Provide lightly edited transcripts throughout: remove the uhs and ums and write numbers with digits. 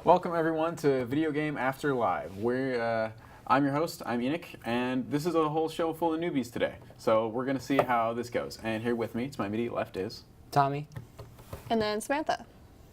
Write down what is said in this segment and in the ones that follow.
Welcome everyone to Video Game After Live. I'm your host, I'm Enoch, and this is a whole show full of newbies today. So we're going to see how this goes. And here with me, to my immediate left is... Tommy. And then Samantha.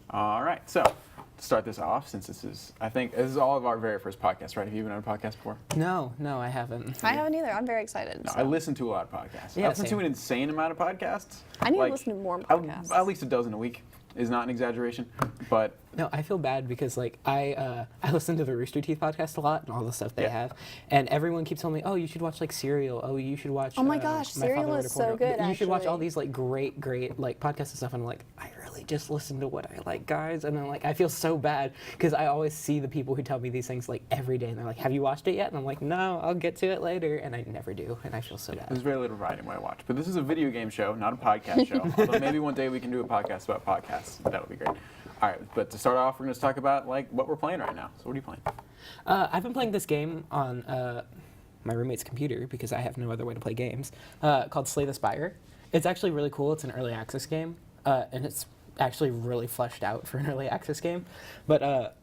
All right, so to start this off, since this is all of our very first podcast, right? Have you been on a podcast before? No, I haven't. I haven't either. I'm very excited. No, I listen to a lot of podcasts. Yeah, I listen to an insane amount of podcasts. I need to listen to more podcasts. At least a dozen a week is not an exaggeration, but... No, I feel bad because I listen to the Rooster Teeth podcast a lot and all the stuff they have, and everyone keeps telling me, oh, you should watch Serial. Oh, you should watch. Oh my gosh, Serial is so good. You should watch all these great podcasts and stuff. And I'm like, I really just listen to what I like, guys. And I'm like, I feel so bad because I always see the people who tell me these things every day, and they're like, have you watched it yet? And I'm like, no, I'll get to it later, and I never do, and I feel so bad. There's very little variety in what I watch, but this is a video game show, not a podcast show. Although maybe one day we can do a podcast about podcasts. That would be great. All right, but to start off, we're going to talk about what we're playing right now. So what are you playing? I've been playing this game on my roommate's computer because I have no other way to play games, called Slay the Spire. It's actually really cool. It's an early access game, and it's actually really fleshed out for an early access game. But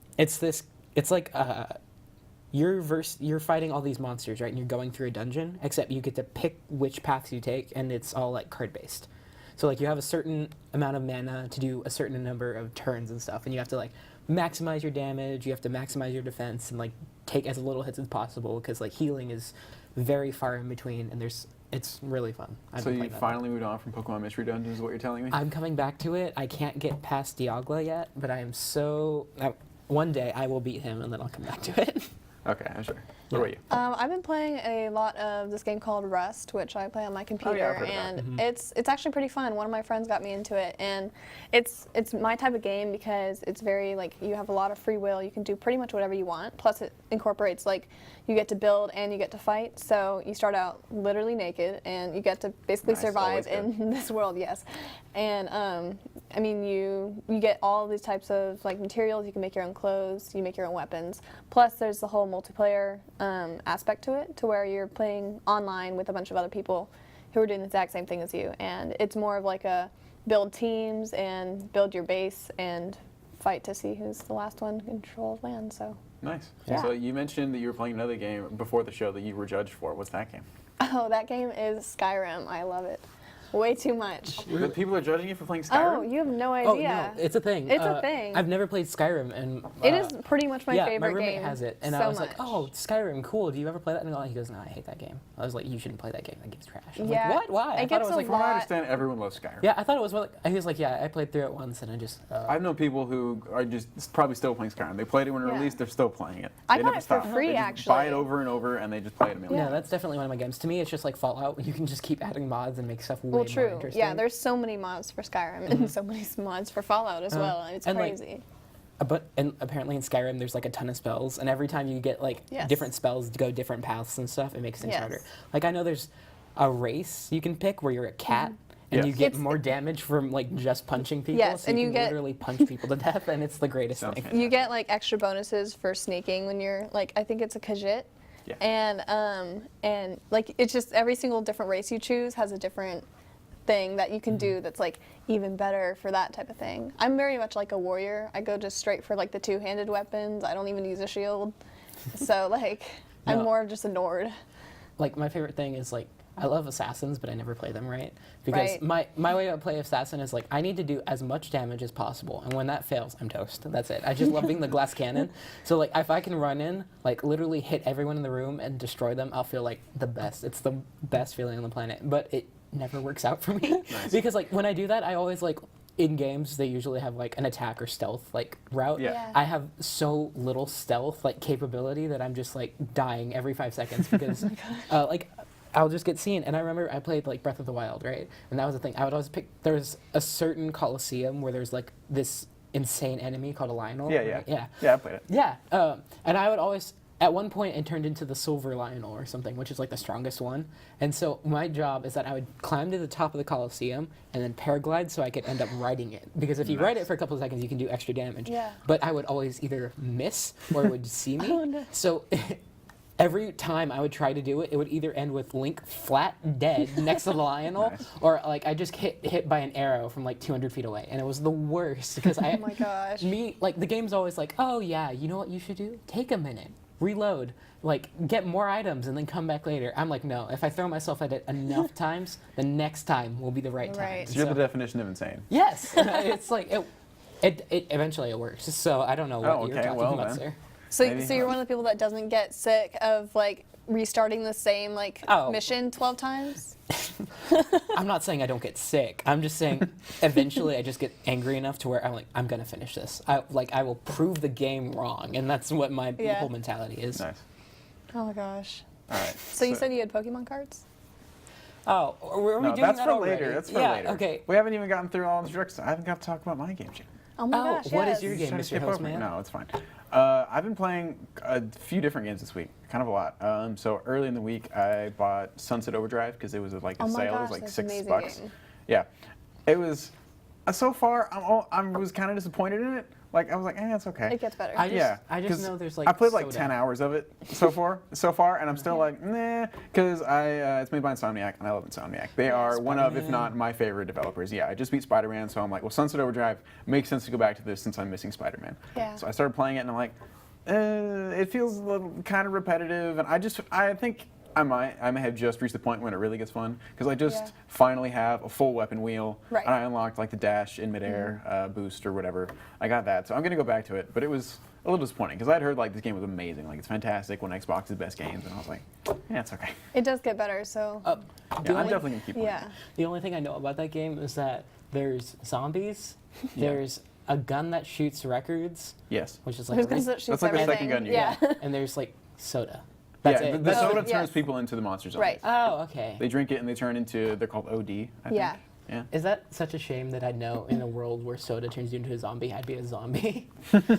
you're fighting all these monsters, right? And you're going through a dungeon, except you get to pick which paths you take, and it's all card-based. So you have a certain amount of mana to do a certain number of turns and stuff, and you have to maximize your damage, you have to maximize your defense, and take as little hits as possible because healing is very far in between, and it's really fun. So you finally moved on from Pokemon Mystery Dungeons is what you're telling me? I'm coming back to it. I can't get past Dialga yet, but I am so... one day I will beat him, and then I'll come back to it. Okay, I'm sure. What about you? I've been playing a lot of this game called Rust, which I play on my computer, and it's actually pretty fun. One of my friends got me into it, and it's my type of game because it's very you have a lot of free will. You can do pretty much whatever you want. Plus, it incorporates you get to build and you get to fight. So you start out literally naked, and you get to basically survive in this world. Yes, and I mean you get all these types of materials. You can make your own clothes. You make your own weapons. Plus, there's the whole multiplayer aspect to it, to where you're playing online with a bunch of other people who are doing the exact same thing as you, and it's more of a build teams and build your base and fight to see who's the last one to control land. So nice. Yeah. So you mentioned that you were playing another game before the show that you were judged for. What's that game? Oh, that game is Skyrim. I love it. Way too much. But people are judging you for playing Skyrim? Oh, you have no idea. Oh, no, it's a thing. It's a thing. I've never played Skyrim, and... it is pretty much my favorite game. Yeah, my roommate has it, and so I was much. like, oh, Skyrim, cool. Do you ever play that? And he goes, no, I hate that game. I was like, you shouldn't play that game. That game's trash. I was like, what? Why? I thought it was from what I understand, everyone loves Skyrim. Yeah, I thought it was he was like, yeah, I played through it once, and I just... I've known people who are just probably still playing Skyrim. They played it when it released, they're still playing it. I got it for free, they just actually. buy it over and over, and they just play it a million Yeah, times. that's definitely one of my games. To me, it's just like Fallout. You can just keep adding mods and make stuff way more interesting. Yeah, there's so many mods for Skyrim and so many mods for Fallout as well, and it's crazy. And apparently in Skyrim there's a ton of spells, and every time you get different spells to go different paths and stuff, it makes things harder. I know there's a race you can pick where you're a cat, and you get more damage from just punching people. Yes, so and you can literally punch people to death, and it's the greatest thing. Fantastic. You get extra bonuses for sneaking when you're I think it's a Khajiit. Yeah. And it's just every single different race you choose has a different thing that you can do that's even better for that type of thing. I'm very much like a warrior. I go just straight for the two-handed weapons. I don't even use a shield. So I'm more of just a Nord. My favorite thing is I love assassins, but I never play them right. Because my way to play assassin is I need to do as much damage as possible, and when that fails, I'm toast. That's it. I just love being the glass cannon. So if I can run in, literally hit everyone in the room and destroy them, I'll feel the best. It's the best feeling on the planet. But it never works out for me. Nice. Because when I do that, I always in games they usually have an attack or stealth route. Yeah. I have so little stealth capability that I'm just dying every 5 seconds because I'll just get seen. And I remember I played Breath of the Wild, right? And that was the thing. I would always pick. There's a certain Colosseum where there's this insane enemy called a Lionel. Yeah, right? Yeah. Yeah, I played it. Yeah. And I would always. At one point, it turned into the Silver Lionel or something, which is the strongest one. And so my job is that I would climb to the top of the Colosseum and then paraglide so I could end up riding it. Because if you ride it for a couple of seconds, you can do extra damage. Yeah. But I would always either miss or it would see me. Oh, no. So every time I would try to do it, it would either end with Link flat dead next to the Lionel, Nice. or like I just hit by an arrow from like 200 feet away, and it was the worst because Oh my gosh. like the game's always like, oh yeah, you know what you should do? Take a minute, reload, like get more items, and then come back later. I'm like, no, if I throw myself at it enough times, the next time will be the right time. Right. So you're the definition of insane. Yes, it's like it eventually it works. So I don't know what you're talking about, then. sir. Maybe. So you're one of the people that doesn't get sick of like restarting the same like Oh. mission 12 times? I'm not saying I don't get sick. I'm just saying eventually I just get angry enough to where I'm like, I'm gonna finish this. I will prove the game wrong, and that's what my Yeah. whole mentality is. Nice. Oh my gosh. All right. So you said you had Pokemon cards? Oh, are we No, doing that's that for already? later. That's for yeah, later. Okay. We haven't even gotten through all the tricks. I haven't got to talk about my games yet. Oh my Oh, gosh, what is yes. your game, Trying to Mr. skip over it. Hostman? No, it's fine. I've been playing a few different games this week, kind of a lot. So early in the week, I bought Sunset Overdrive because it was like a Oh my sale. It gosh, was like that's an amazing $6. game. Yeah, it was. So far, I was kind of disappointed in it. Like I was like, it's okay. It gets better. I just 'cause know there's like I played like soda. 10 hours of it so far, and I'm still like, nah, because it's made by Insomniac, and I love Insomniac. They are one of, if Spider-Man. not my favorite developers. Yeah, I just beat Spider-Man, so I'm like, well, Sunset Overdrive makes sense to go back to this since I'm missing Spider-Man. Yeah. So I started playing it, and I'm like, it feels a little kind of repetitive, and I think I may have just reached the point when it really gets fun, because I just Yeah. finally have a full weapon wheel, Right. and I unlocked like the dash in midair boost or whatever. I got that, so I'm gonna go back to it, but it was a little disappointing because I'd heard like this game was amazing, like it's fantastic, one of Xbox's best games, and I was like, yeah, it's okay. It does get better, so Yeah, I'm only- definitely gonna keep playing. yeah. The only thing I know about that game is that there's zombies, there's a gun that shoots records, Yes. which is like Who's a gonna really- shoot That's like the everything? second gun you Yeah. and there's like soda. That's yeah, it. the That's soda it. turns yes. people into the monster zombies. Right. Oh, okay. They drink it and they turn into, they're called OD, I Yeah. think. Yeah. Is that such a shame that I know in a world where soda turns you into a zombie, I'd be a zombie?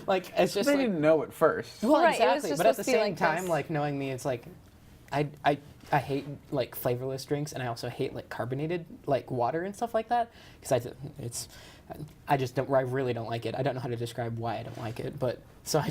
Like, it's just They like... didn't know at first. Well, Right, it was exactly. just But at the supposed to be same like time, this. like, knowing me, it's like... I hate, like, flavorless drinks, and I also hate, like, carbonated, like, water and stuff like that. Because I just don't... I really don't like it. I don't know how to describe why I don't like it, but... So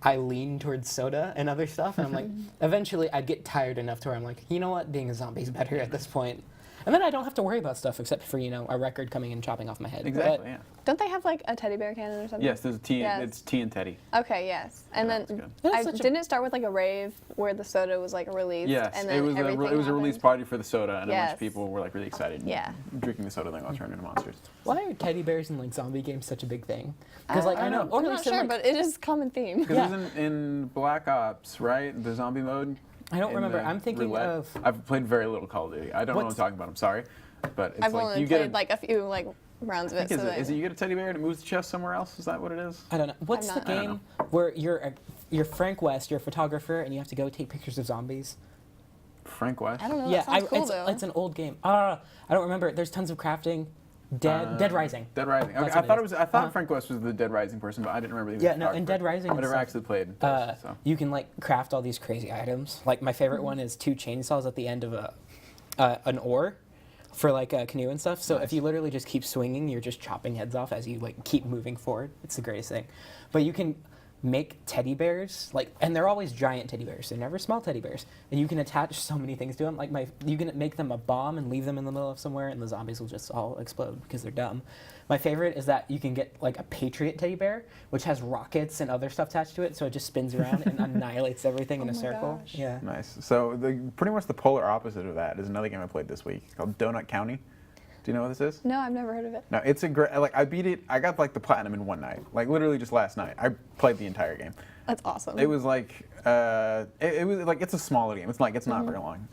I lean towards soda and other stuff, and I'm like... Eventually, I'd get tired enough to where I'm like, you know what? Being a zombie is better at this point. And then I don't have to worry about stuff except for, a record coming and chopping off my head. Exactly, But- yeah. Don't they have like a teddy bear cannon or something? Yes, there's tea, Yes. it's tea and Teddy. Okay, yes. And Yeah, then that's good. That's such a- didn't it start with like a rave where the soda was like released? Yes, and then it was everything a release happened? party for the soda, and a bunch Yes. of people were like really excited. Yeah. Drinking the soda, then got turned into monsters. Why are teddy bears in like zombie games such a big thing? Because like I know, I'm not sure, but it is a common theme. Because Yeah. it was in Black Ops, right? The zombie mode. I don't in remember. the I'm thinking roulette. of I've played very little Call of Duty. I don't know what I'm What's- talking about. I'm sorry, but it's I've like only you get played like a few like rounds of I it. think So is it you get a teddy bear and it moves the chest somewhere else? Is that what it is? I don't know. What's I'm the not- I don't game where you're Frank West, you're a photographer, and you have to go take pictures of zombies? Frank West. I don't know. yeah, that sounds cool it's though. it's an old game. I don't remember. There's tons of crafting. Dead Rising. Dead Rising. Okay, That's I what thought it it was. is. I thought Uh-huh. Frank West was the Dead Rising person, but I didn't remember. He was Yeah, a no, in Dead photographer. Rising I and never stuff, actually played. Those, so. You can like craft all these crazy items. Like my favorite one is 2 chainsaws at the end of an oar for like a canoe and stuff. So Nice. if you literally just keep swinging, you're just chopping heads off as you like keep moving forward. It's the greatest thing. But you can make teddy bears and they're always giant teddy bears. They're never small teddy bears. And you can attach so many things to them. Like you can make them a bomb and leave them in the middle of somewhere, and the zombies will just all explode because they're dumb. My favorite is that you can get like a Patriot teddy bear, which has rockets and other stuff attached to it, so it just spins around and annihilates everything in a Oh my circle. gosh. Yeah. Nice. So pretty much the polar opposite of that is another game I played this week called Donut County. Do you know what this is? No, I've never heard of it. No, it's a great. Like I beat it. I got like the platinum in one night. Like literally just last night. I played the entire game. That's awesome. It was like it was like it's a smaller game. It's not very long,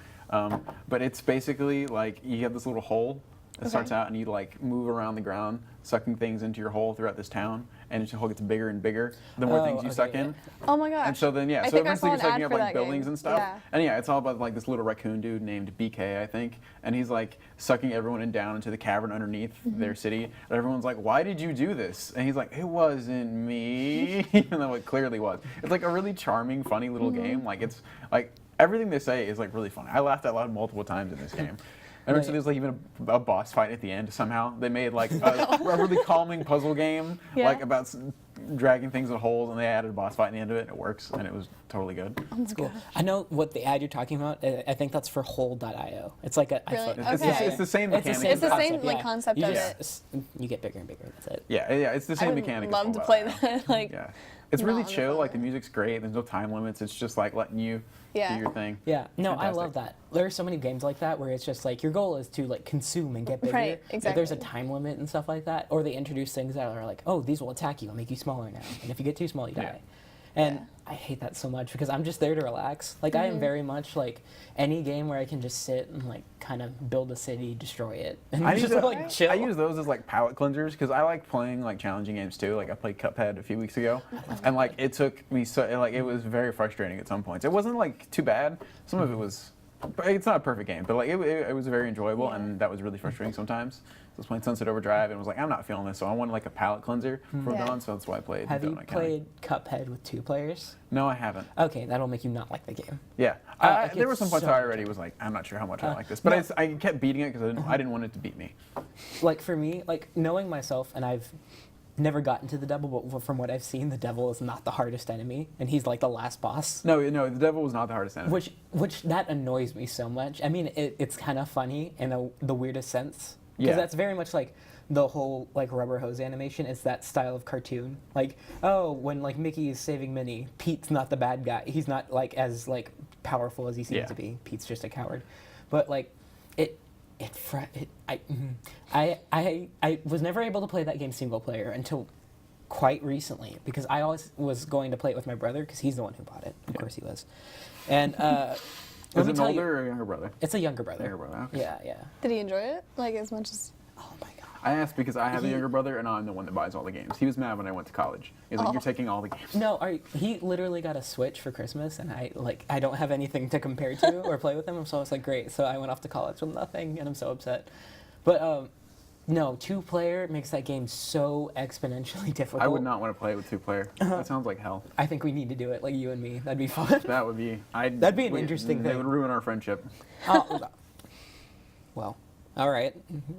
but it's basically like you have this little hole that starts out and you like move around the ground, sucking things into your hole throughout this town, and the hole gets bigger and bigger the more things you suck in. Oh my gosh. And so then I so think I eventually saw you're an sucking ad up for like that buildings game. and stuff. Yeah. And yeah, it's all about like this little raccoon dude named BK, I think, and he's like sucking everyone in down into the cavern underneath their city. And everyone's like, "Why did you do this?" And he's like, "It wasn't me," even though it clearly was. It's like a really charming, funny little game. Like it's like everything they say is like really funny. I laughed out loud multiple times in this game. And Right. so there's like even a boss fight at the end somehow. They made like a really calming puzzle game, Yeah. like about dragging things in holes, and they added a boss fight in the end of it, and it works, and it was totally good. Oh my Cool. gosh. I know what the ad you're talking about. I think that's for Hole.io. It's like a Really? iPhone. Okay. It's the same It's the mechanic. same It's the same concept, like yeah. concept You of just, it. You get bigger and bigger. That's it. Yeah, it's the I same would mechanic. as love to Hole.io. play that. Like, Yeah. It's not really on the chill. Like the phone. music's great. There's no time limits. It's just like letting you Yeah. do your thing. Yeah, no, I love Fantastic. that. There are so many games like that where it's just like your goal is to like consume and get bigger. Right, If there's a exactly. time limit and stuff like that, or they introduce things that are like, oh, these will attack you and make you smaller now, and if you get too small, you Yeah. die. And Yeah. I hate that so much because I'm just there to relax. Like I am very much like any game where I can just sit and like kind of build a city, destroy it, and I just use, like chill. I use those as like palate cleansers because I like playing like challenging games too. Like I played Cuphead a few weeks ago, and like it took me so like it was very frustrating at some points. It wasn't like too bad. Some of it was. It's not a perfect game, but like it was very enjoyable, Yeah. and that was really frustrating sometimes. I was playing Sunset Overdrive and was like, I'm not feeling this, so I wanted like a palate cleanser from Yeah. Dawn, so that's why I played. Have you Donut County. played Cuphead with 2 players? No, I haven't. Okay, that'll make you not like the game. Yeah, it there were gets some points so I already was like, I'm not sure how much I like this, but no. I kept beating it because I didn't want it to beat me. Like for me, like knowing myself, and I've never gotten to the devil, but from what I've seen, the devil is not the hardest enemy, and he's like the last boss. No, the devil was not the hardest enemy. Which that annoys me so much. I mean, it's kind of funny in the weirdest sense because Yeah. that's very much like the whole like rubber hose animation. It's that style of cartoon. Like, oh, when like Mickey is saving Minnie, Pete's not the bad guy. He's not like as like powerful as he seems Yeah. to be. Pete's just a coward. But like, I was never able to play that game single player until quite recently because I always was going to play it with my brother because he's the one who bought it. Of course he was. And let Is me it an tell older you, or a younger brother? it's a younger brother. Younger brother, okay. Yeah, yeah. Did he enjoy it like as much as? Oh my god. I asked because I have a He- younger brother and I'm the one that buys all the games. He was mad when I went to college. He's like, Oh. you're taking all the games. No, he literally got a Switch for Christmas, and I don't have anything to compare to or play with him. So I was like, great. So I went off to college with nothing, and I'm so upset. But no, 2-player makes that game so exponentially difficult. I would not want to play with 2-player. That sounds like hell. I think we need to do it, like you and me. That'd be fun. That would be. That'd be an interesting It thing. would ruin our friendship. Oh, well, all right.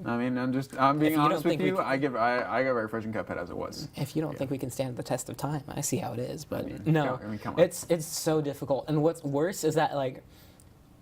I mean, I'm If being you honest don't with think we you. can- I give refreshing Cuphead as it was. If you don't think we can stand the test of time, I see how it is. But mean, no, come on. it's so difficult. And what's worse is that like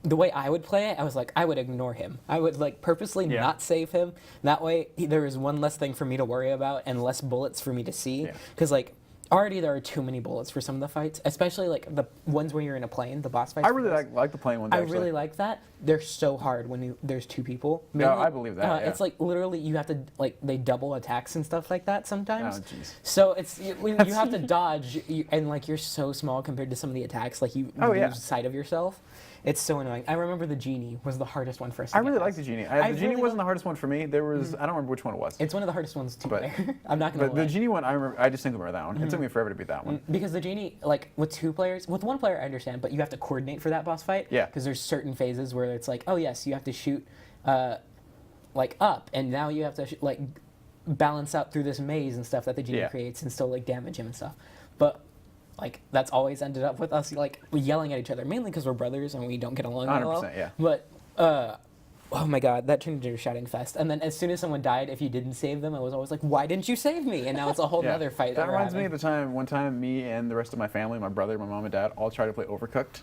the way I would play it, I was like I would ignore him. I would like purposely Yeah. not save him. That way there is one less thing for me to worry about and less bullets for me to see. Yeah. Because like already there are too many bullets for some of the fights, especially like the ones where you're in a plane, the boss fights. I really like the playing ones. I Actually. really like that. They're so hard when there's 2 people. No, I believe that, yeah. It's like literally you have to like they double attacks and stuff like that sometimes. Oh, jeez. So it's you have to dodge and like you're so small compared to some of the attacks. Like you Oh, lose yeah. sight of yourself. It's so annoying. I remember the genie was the hardest one for us. I really like the genie. I The genie really wasn't the hardest one for me. There was I don't remember which one it was. It's one of the hardest ones to But- play. I'm not gonna But lie. the genie one, I remember. I distinctly remember that one. It took me forever to beat that one. Because the genie, like with 2 players, with 1 player I understand, but you have to coordinate for that boss fight. Yeah. Because there's certain phases where it's like, oh yes, you have to shoot, like up, and now you have to like balance out through this maze and stuff that the genie Yeah. creates and still like damage him and stuff. But like that's always ended up with us like yelling at each other, mainly because we're brothers and we don't get along that well. 100%, yeah. But oh my god, that turned into a shouting fest. And then as soon as someone died, if you didn't save them, I was always like, why didn't you save me? And now it's a whole Yeah. nother fight. That we're reminds me having. of the time. One time, me and the rest of my family, my brother, my mom, and dad, all tried to play Overcooked.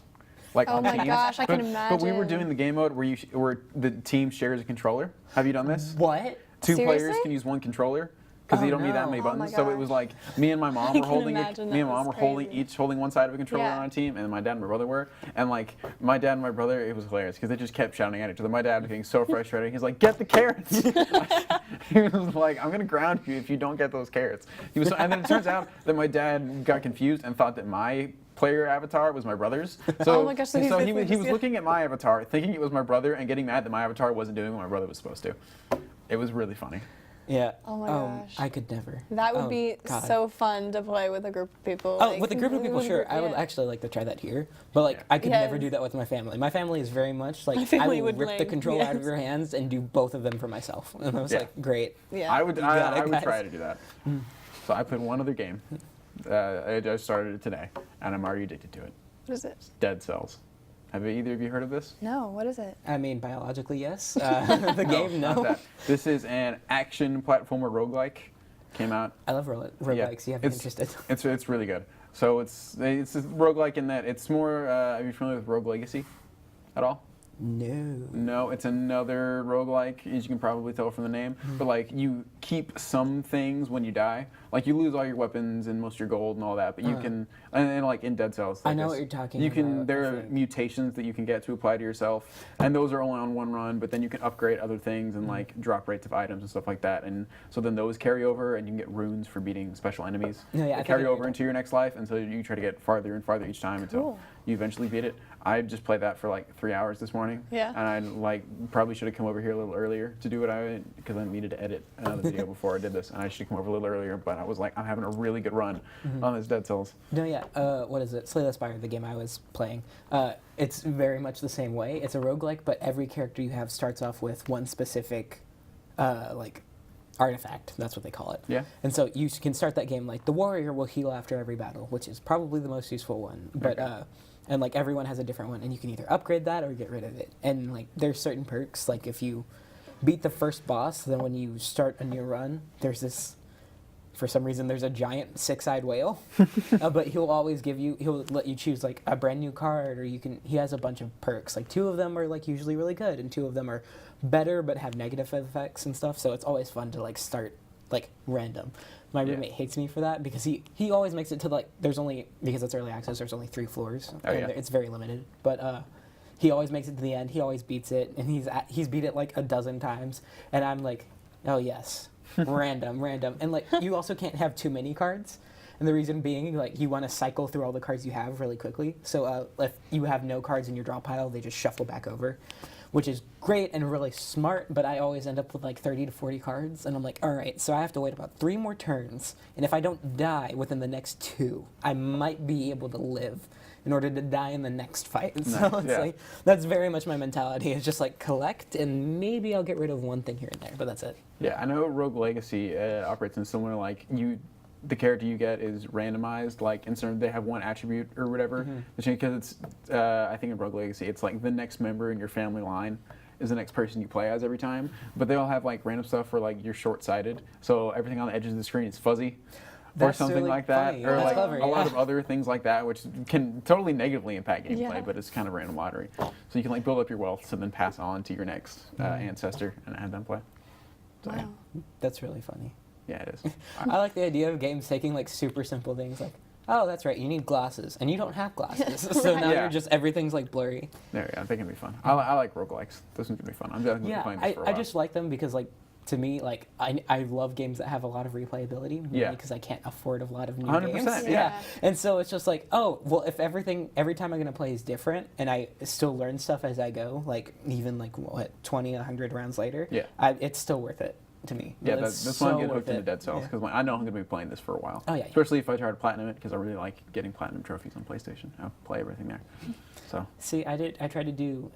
Like Oh on my teams. gosh, I can But we were imagine. doing the game mode where the team shares a controller. Have you done this? What? 2 players Seriously? can use 1 controller because Oh, you don't need that no. many Oh buttons. my So it was gosh. like me and my mom I were can holding imagine me and that mom were was holding crazy. each holding one side of a controller Yeah. on a team, and my dad and my brother were. And like my dad and my brother, it was hilarious because they just kept shouting at each other. My dad was getting so frustrated. He's like, "Get the carrots!" He was like, "I'm gonna ground you if you don't get those carrots." He was, and then it turns out that my dad got confused and thought that my player avatar was my brother's. So, Oh my gosh, so he's he basically was just- looking at my avatar, thinking it was my brother, and getting mad that my avatar wasn't doing what my brother was supposed to. It was really funny. Yeah. Oh my gosh. I could never. That would Oh, be God. so fun to play with a group of people. Oh, like, with a group of people, sure. I would yeah. actually like to try that here, but like Yeah. I could never Yes. do that with my family. My family is very much like My I family will would rip the blame, controller out of yes. your hands and do both of them for myself. And I was Yeah. like, great. Yeah. I would got it, I would guys. try to do that. So I played one other game. I just started it today, and I'm already addicted to it. What is it? Dead Cells. Have either of you heard of this? No. What is it? I mean, biologically, yes. The game, Not no. that. This is an action platformer roguelike. came out. I love roguelikes. You have me interested. It's really good. So it's a roguelike in that it's more. Are you familiar with Rogue Legacy at all? No. No, it's another roguelike, as you can probably tell from the name. But like you keep some things when you die. Like you lose all your weapons and most of your gold and all that, but you can, and like in Dead Cells. Like I know what you're talking you can, about. there are mutations that you can get to apply to yourself, and those are only on one run, but then you can upgrade other things and like drop rates of items and stuff like that. And so then those carry over, and you can get runes for beating special enemies. No, yeah, that carry over into your next life, and so you try to get farther and farther each time until you eventually beat it. I just played that for like 3 hours this morning. Yeah. And I like probably should have come over here a little earlier to do what because I needed to edit another video before I did this, and I should have come over a little earlier. But I was like, I'm having a really good run on this Dead Cells. No, yeah. What is it? Slay the Spire, the game I was playing. It's very much the same way. It's a roguelike, but every character you have starts off with one specific, like, artifact. That's what they call it. Yeah. And so you can start that game like the warrior will heal after every battle, which is probably the most useful one. But and like everyone has a different one, and you can either upgrade that or get rid of it. And like there's certain perks. Like if you beat the first boss, then when you start a new run, there's this. For some reason, there's a giant six-eyed whale, but he'll let you choose like a brand new card, or he has a bunch of perks. Like 2 of them are like usually really good, and 2 of them are better but have negative effects and stuff. So it's always fun to like start like random. My roommate hates me for that because he always makes it to like because it's early access. There's only 3 floors, and it's very limited. But he always makes it to the end. He always beats it, and he's beat it like a dozen times, and I'm like, oh yes. random, and like you also can't have too many cards, and the reason being like you want to cycle through all the cards you have really quickly. So if you have no cards in your draw pile, they just shuffle back over, which is great and really smart. But I always end up with like 30 to 40 cards, and I'm like, all right, so I have to wait about 3 more turns, and if I don't die within the next 2, I might be able to live in order to die in the next fight. Nice. So it's like that's very much my mentality. It's just like collect, and maybe I'll get rid of one thing here and there, but that's it. Yeah, I know Rogue Legacy operates in similar, like the character you get is randomized, like instead they have one attribute or whatever. Because it's, I think in Rogue Legacy, it's like the next member in your family line is the next person you play as every time. But they all have like random stuff for like you're short-sighted, so everything on the edges of the screen is fuzzy. That's or something really like that, funny. or That's like clever, a lot of other things like that, which can totally negatively impact gameplay, Yeah. but it's kind of random lottery. So you can like build up your wealth to then pass on to your next ancestor and have them play. So, Wow. That's really funny. yeah, it is. I like the idea of games taking like super simple things like, oh, that's right, you need glasses, and you don't have glasses, so now Yeah. you're just everything's like blurry. There we go. They can be fun. I like roguelikes. Those ones can be fun. I'm definitely playing this for a while. I just like them because like to me like I love games that have a lot of replayability, mainly because I can't afford a lot of new 100%, games. yeah. And so it's just like, oh, well, if every time I'm gonna play is different, and I still learn stuff as I go, like even like what 20, 100 rounds later, it's still worth it to me. Yeah, It's that's why I'm getting worth hooked into it. Dead Cells, because I know I'm going to be playing this for a while. Oh, yeah. Especially if I try to platinum it, because I really like getting platinum trophies on PlayStation. I play everything there. So. See, I tried to do.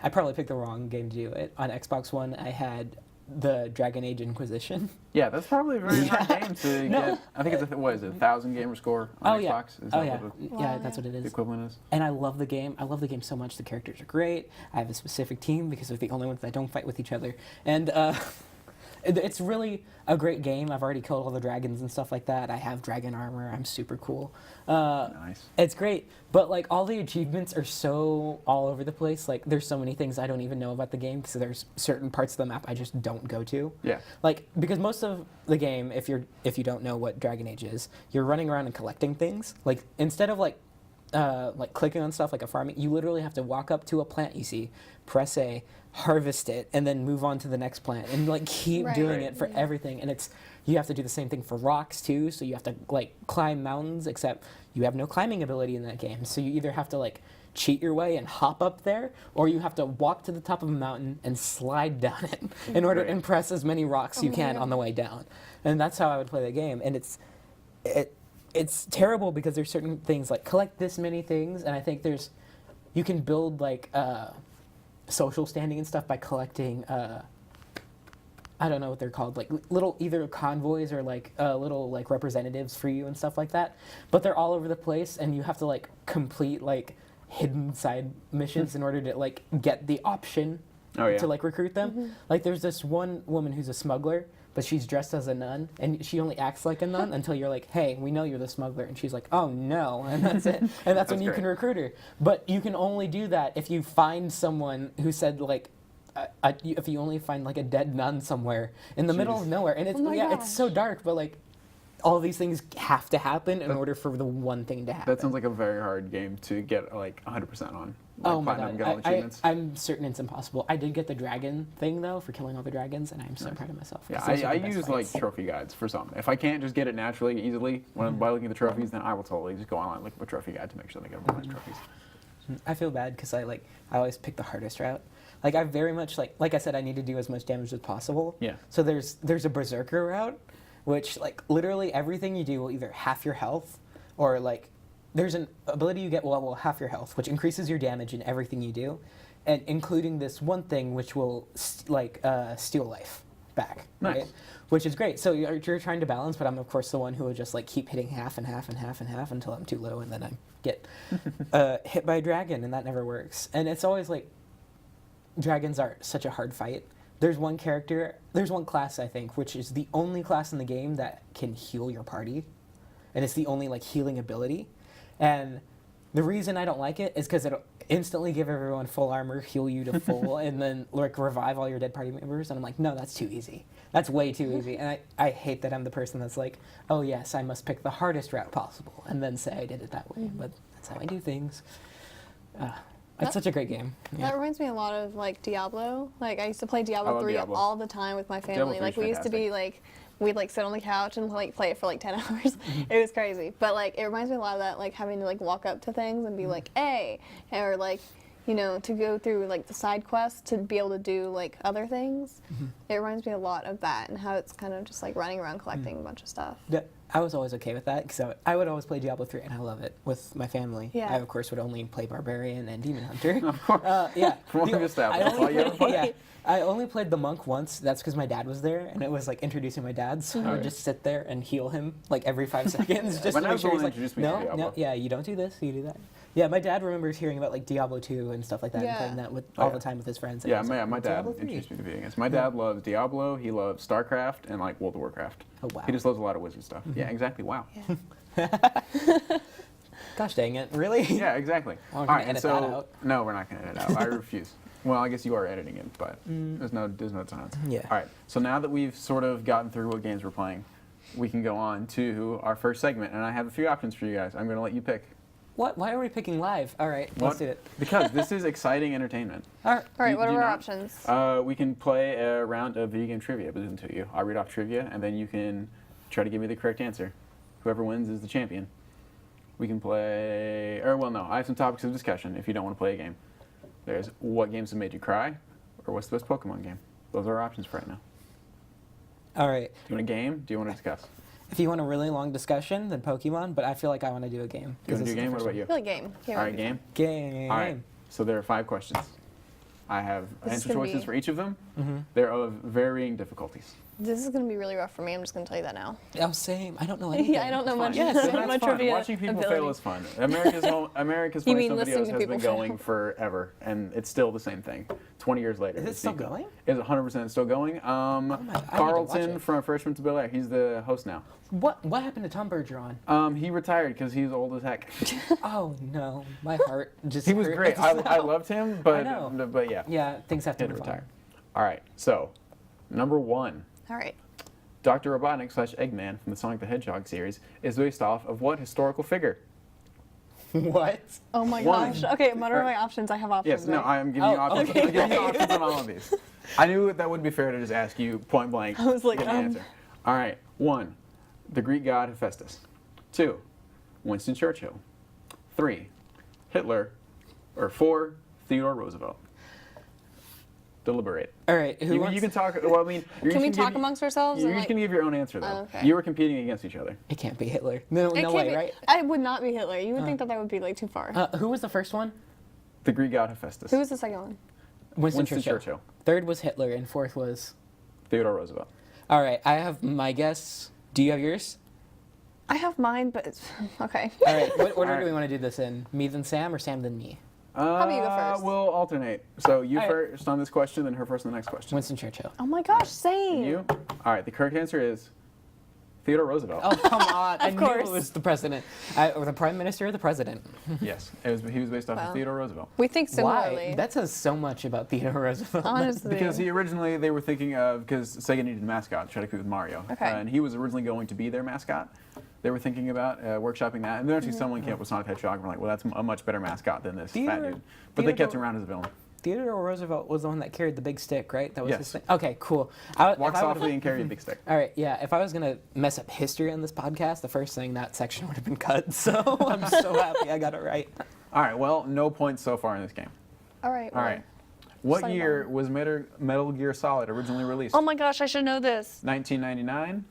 I probably picked the wrong game to do it. On Xbox One, I had the Dragon Age Inquisition. Yeah, that's probably a very hard game to No. get. I think it's a 1,000 gamer score on Oh Xbox. yeah. Is Oh that yeah. what Yeah, that's what it the is. equivalent is? And I love the game. I love the game so much. The characters are great. I have a specific team because they're the only ones that don't fight with each other. And it's really a great game. I've already killed all the dragons and stuff like that. I have dragon armor. I'm super cool. Nice. It's great, but like all the achievements are so all over the place. Like there's so many things I don't even know about the game because there's certain parts of the map I just don't go to. Yeah. Like because most of the game, if you don't know what Dragon Age is, you're running around and collecting things. Like instead of like clicking on stuff like a farming, you literally have to walk up to a plant you see, press A, harvest it, and then move on to the next plant, and like keep doing it for everything. And you have to do the same thing for rocks too. So you have to like climb mountains, except you have no climbing ability in that game. So you either have to like cheat your way and hop up there, or you have to walk to the top of a mountain and slide down it in order to impress as many rocks you can on the way down. And that's how I would play the game. And it's terrible because there's certain things like collect this many things, and I think you can build like social standing and stuff by collecting I don't know what they're called, like little either convoys or like little like representatives for you and stuff like that, but they're all over the place, and you have to like complete like hidden side missions in order to like get the option Oh, yeah. to like recruit them. Like there's this one woman who's a smuggler, but she's dressed as a nun, and she only acts like a nun until you're like, hey, we know you're the smuggler, and she's like, oh no, and that's it, and that's when you great. can recruit her. But you can only do that if you find someone who said like. If you only find like a dead nun somewhere in the middle of nowhere, and it's Oh my it's so dark, but like all these things have to happen in order for the one thing to happen. That sounds like a very hard game to get like 100% on. Like, Oh my platinum, god! get all the achievements. I'm certain it's impossible. I did get the dragon thing though for killing all the dragons, and I'm so proud of myself. Yeah, 'cause those are I the best use like fights. trophy guides for some. If I can't just get it naturally, easily, by looking at the trophies, then I will totally just go online and look for a trophy guide to make sure they get all my trophies. I feel bad because I always pick the hardest route. Like I very much like I said, I need to do as much damage as possible. Yeah. So there's a berserker route, which like literally everything you do will either half your health, or like there's an ability you get will half your health, which increases your damage in everything you do, and including this one thing which will steal life back. Nice. Right? Which is great. So you're trying to balance, but I'm of course the one who will just like keep hitting half and half and half and half until I'm too low, and then I get hit by a dragon, and that never works. And it's always like dragons are such a hard fight. There's one class I think, which is the only class in the game that can heal your party, and it's the only like healing ability. And the reason I don't like it is because it'll instantly give everyone full armor, heal you to full, and then like revive all your dead party members. And I'm like, no, that's too easy. That's way too easy. And I hate that I'm the person that's like, oh yes, I must pick the hardest route possible, and then say I did it that way. But that's how I do things. It's such a great game. Yeah. That reminds me a lot of like Diablo. Like I used to play Diablo love 3 Diablo. all the time with my Diablo family. 3 is Like we used to be like we'd like sit on the couch and like play it for like 10 hours. It was crazy. But like it reminds me a lot of that, like having to like walk up to things and be like, hey, or like, you know, to go through like the side quests to be able to do like other things. It reminds me a lot of that and how it's kind of just like running around collecting a bunch of stuff. Yeah, I was always okay with that because I would always play Diablo 3 and I love it with my family. Yeah. I of course would only play Barbarian and Demon Hunter. Of course. Yeah. From what we've established, that's all you ever play. Yeah. I only played the monk once. That's because my dad was there, and it was like introducing my dad. So I would just sit there and heal him like every 5 seconds, just My to dad's make the sure one he's that like, introduced me to no, Diablo. yeah, you don't do this, you do that. Yeah, my dad remembers hearing about like Diablo 2 and stuff like that, and Yeah. playing that with Oh, all yeah. the time with his friends. And Yeah, I was like, my dad Diablo 3. introduced me to video games. My dad loves Diablo, he loves StarCraft, and like World of Warcraft. Oh, wow. He just loves a lot of wizard stuff. Yeah, exactly. Wow. Gosh dang it, really? Yeah, exactly. Well, we're All gonna right, and edit so that out. no, we're not going to edit it out. I refuse. Well, I guess you are editing it, but there's no time. Yeah. All right. So now that we've sort of gotten through what games we're playing, we can go on to our first segment, and I have a few options for you guys. I'm going to let you pick. What? Why are we picking live? All right, let's do it. Because this is exciting entertainment. All right. All right, Do- what do are you our know? options? We can play a round of video game trivia between the two of you. I'll read off trivia, and then you can try to give me the correct answer. Whoever wins is the champion. We can play, or well, no, I have some topics of discussion if you don't want to play a game. There's what games have made you cry, or what's the best Pokemon game. Those are our options for right now. All right. Do you want a game? Do you want to discuss? If you want a really long discussion, then Pokemon, but I feel like I want to do a game. Do you 'cause want to do a this is the game? What first about you? I feel like game. All right, game. Game. All right. So there are 5 questions. I have This is answer gonna choices be- for each of them. Mm-hmm. They're of varying difficulties. This is going to be really rough for me. I'm just going to tell you that now. Oh, same. I don't know anything. Yeah, I don't know much. Yes, So and that's much fun. trivia Watching people ability. fail is fun. America's You Funniest mean Home listening Videos to has been people fail? going forever, and it's still the same thing. 20 years later. Is it it's still become- going? It's 100% still going. I need to watch Carlton it. from Freshman to Bel Air, he's the host now. What happened to Tom Bergeron? He retired because he's old as heck. Oh no, my heart just. He was hurt great. just I now. loved him, but know. but yeah, Yeah, things have he to had to move retire. on. All right, so number 1. All right. Dr. Robotnik / Eggman from the Sonic the Hedgehog series is based off of what historical figure? What? Oh my One. gosh. Okay, what are my options? I have options. Yes, no, right? I am giving you Oh, options. okay. I'm giving you options on all of these. I knew that wouldn't be fair to just ask you point blank. I was like, get an answer. All right, 1, the Greek god Hephaestus. 2, Winston Churchill. 3, Hitler. Or 4, Theodore Roosevelt. Deliberate. All right. Who You, wants? you can talk. Well, I mean, you're Can we just gonna talk give- amongst ourselves? You're and, just like, gonna give your own answer though. Okay. You were competing against each other. It can't be Hitler. No, it no can't way, be, right? I would not be Hitler. You would think that would be like too far. Who was the first one? The Greek god Hephaestus. Who was the second one? Winston Winston Churchill. Third was Hitler, and fourth was. Theodore Roosevelt. All right, I have my guess. Do you have yours? I have mine, but it's okay. All right. What order All right. do we want to do this in? Me then Sam, or Sam then me? How about you go first? We'll alternate. So you All right. first on this question, then her first on the next question. Winston Churchill. Oh my gosh, same. And you? All right. The correct answer is Theodore Roosevelt. Oh, come on. I knew course. it was the president. Or the prime minister or the president. Yes. He was based off of Wow. Theodore Roosevelt. We think similarly. Why? That says so much about Theodore Roosevelt. Honestly. Because they were thinking of, because Sega needed a mascot to try to compete with Mario. Okay. And he was originally going to be their mascot. They were thinking about workshopping that. And then actually someone came up with Sonic the Hedgehog and were like, well, that's a much better mascot than this fat Theodore- dude. But they kept Theodore- him around as a villain. Theodore Roosevelt was the one that carried the big stick, right? That was Yes. his thing. Okay, cool. If Walk I would've- softly and carry a big stick. All right, yeah. If I was gonna mess up history on this podcast, the first thing that section would have been cut. So I'm so happy I got it right. All right. Well, no points so far in this game. All right. All right. What Sorry, year Mom. was Metal Gear Solid originally released? Oh my gosh, I should know this. 1999,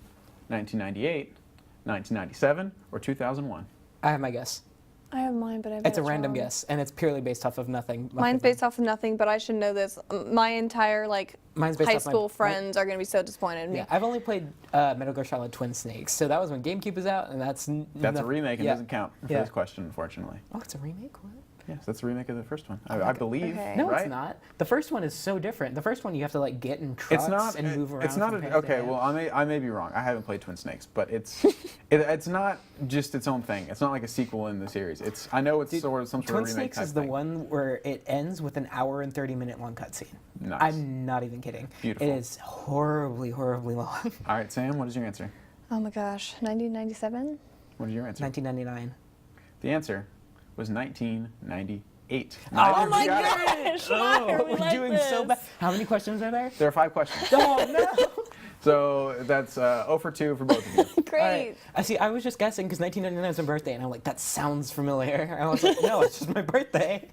1998, 1997, or 2001? I have my guess. I have mine, but I bet It's a random wrong. guess, and it's purely based off of nothing. Mine's based off of nothing, but I should know this. My entire Mine's based high off my- school friends are gonna be so disappointed in me. Yeah, I've only played Metal Gear Solid Twin Snakes, so that was when GameCube was out, and that's That's a remake and yeah. doesn't count for Yeah. this question, unfortunately. Oh, it's a remake. What? Yes, that's a remake of the first one. I believe. Okay. No, right? it's not. The first one is so different. The first one you have to like get in trucks It's not. and move around. It's not. from hand to Okay. hand. Well, I may be wrong. I haven't played Twin Snakes, but it's it's not just its own thing. It's not like a sequel in the series. I know it's sort of some sort Twin of remake Snakes type is the thing. one where it ends with an hour and 30-minute long cutscene. Nice. I'm not even kidding. Beautiful. It is horribly, horribly long. All right, Sam. What is your answer? Oh my gosh, 1997. What is your answer? 1999. The answer was 1998. Oh my got it. gosh! Why are we we're like doing this? so bad. How many questions are there? There are 5 questions. Oh no! So that's 0 for 2 for both of you. Great. All right. I see. I was just guessing because 1999 is my birthday, and I'm like, that sounds familiar. I was like, no, it's just my birthday.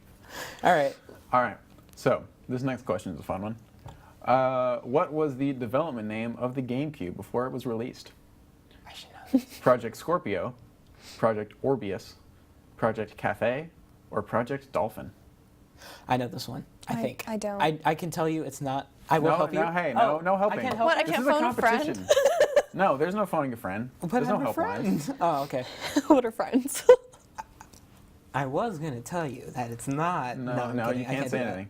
All right. All right. So this next question is a fun one. What was the development name of the GameCube before it was released? I should know this. Project Scorpio, Project Orbeus, Project Cafe, or Project Dolphin? I know this one. I think. I don't. I can tell you it's not. I will No, help you. no, hey, Oh, no helping. I can't help What, I you. This can't is a phone a friend? competition. No, there's no phoning a friend. But There's no I'm a help lines. friend. Oh, okay. What are friends? I was gonna tell you that it's not. No, I'm no, kidding. you I can't say do that. anything.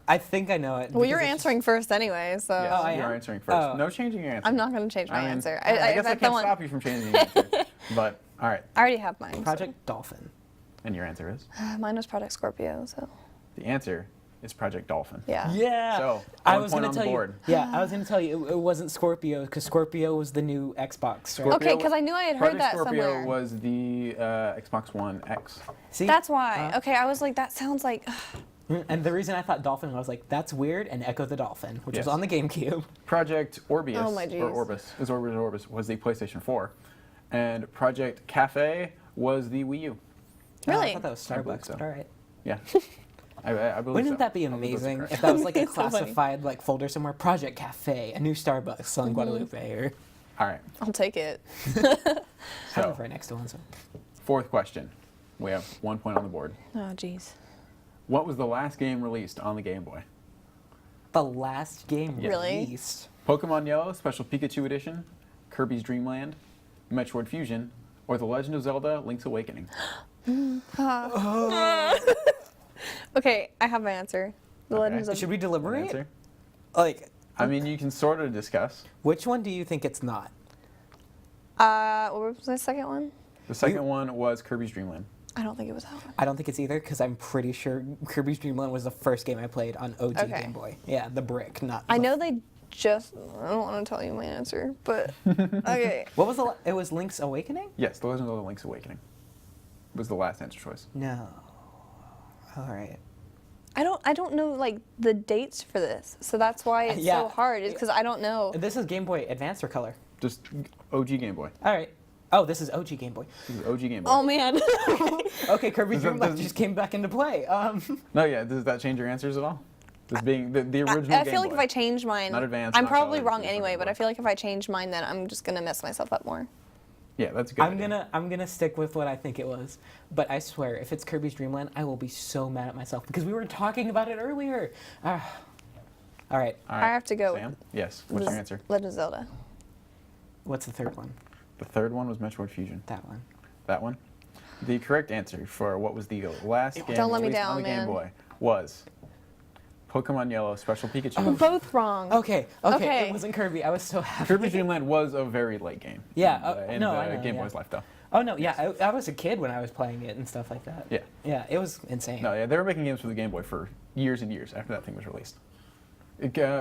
I think I know it. well, you're because it's- answering first anyway, so Yes, Oh, I you're am? answering first. Oh. No changing your answer. I'm not going to change my I mean, answer. I guess I bet the can't one- stop you from changing your answer. But all right, I already have mine. so. Project Dolphin. and your answer is Mine was Project Scorpio, so the answer is Project Dolphin. yeah. Yeah. So, I 1 was point gonna on the tell you. board. Yeah, I was gonna tell you it wasn't Scorpio because Scorpio was the new Xbox. Right? Scorpio- Okay, because I knew I had heard Project that Scorpio somewhere. was the Xbox One X. See? That's why. Uh, Okay, I was like, that sounds like. And the reason I thought Dolphin, I was like, that's weird, and Echo the Dolphin, which Yes. was on the GameCube. Project Orbeus, Oh my or jeez. Orbis, is Orbis or Orbis, was the PlayStation 4. And Project Cafe was the Wii U. Oh, I Really? thought that was I believe Starbucks, so. but all right. Yeah. I believe Wouldn't so. that be I believe those are amazing correct. if that was like a It's so funny. classified like folder somewhere? Project Cafe, a new Starbucks selling Guadalupe, or All right. I'll take it. I So, live right next to one. So 4th question. We have 1 point on the board. Oh, jeez. What was the last game released on the Game Boy? the last game Really? released. Pokemon Yellow Special Pikachu Edition, Kirby's Dream Land, Metroid Fusion, or The Legend of Zelda Link's Awakening? Okay, I have my answer. The Okay. Legends of. Should we One deliberate? answer? Like, I mean, you can sort of discuss. which one do you think it's not? What was the second one? The second one was Kirby's Dream Land. I don't think it was that one. I don't think it's either because I'm pretty sure Kirby's Dream Land was the first game I played on OG Okay. Game Boy. Yeah, the brick, not. I the- know they just. I don't want to tell you my answer, but okay. What was the? It was Link's Awakening. Yes, The Legend of Zelda Link's Awakening was the last answer choice. No. All right. I don't know like the dates for this, so that's why it's Yeah. so hard. Is because I don't know. This is Game Boy Advance or Color. Just OG Game Boy. All right. Oh, this is OG Game Boy. This is OG Game Boy. Oh man. Okay, Kirby's Does that- Dream Land does- just came back into play. No, yeah. Does that change your answers at all? This being the original I Game feel like Boy. if I change mine, Not Advance, I'm not probably Color, wrong just anyway. Game But Boy. I feel like if I change mine, then I'm just gonna mess myself up more. Yeah, that's a good. I'm idea. gonna stick with what I think it was, but I swear if it's Kirby's Dream Land, I will be so mad at myself because we were talking about it earlier. All right. All right. I have to go Sam? Yes. What's your answer? Legend of Zelda. What's the third one? The third one was Metroid Fusion. That one. That one? The correct answer for what was the last game Don't let me released down, on the Game man. Boy was Pokemon Yellow Special Pikachu. We're both wrong. Okay. Okay. It wasn't Kirby. I was so happy. Kirby's Dream Land was a very late game. Yeah, In no, the I know, Game yeah. Boy's life, though. Oh no, yeah, I was a kid when I was playing it and stuff like that. Yeah. Yeah, it was insane. No, yeah, they were making games for the Game Boy for years and years after that thing was released.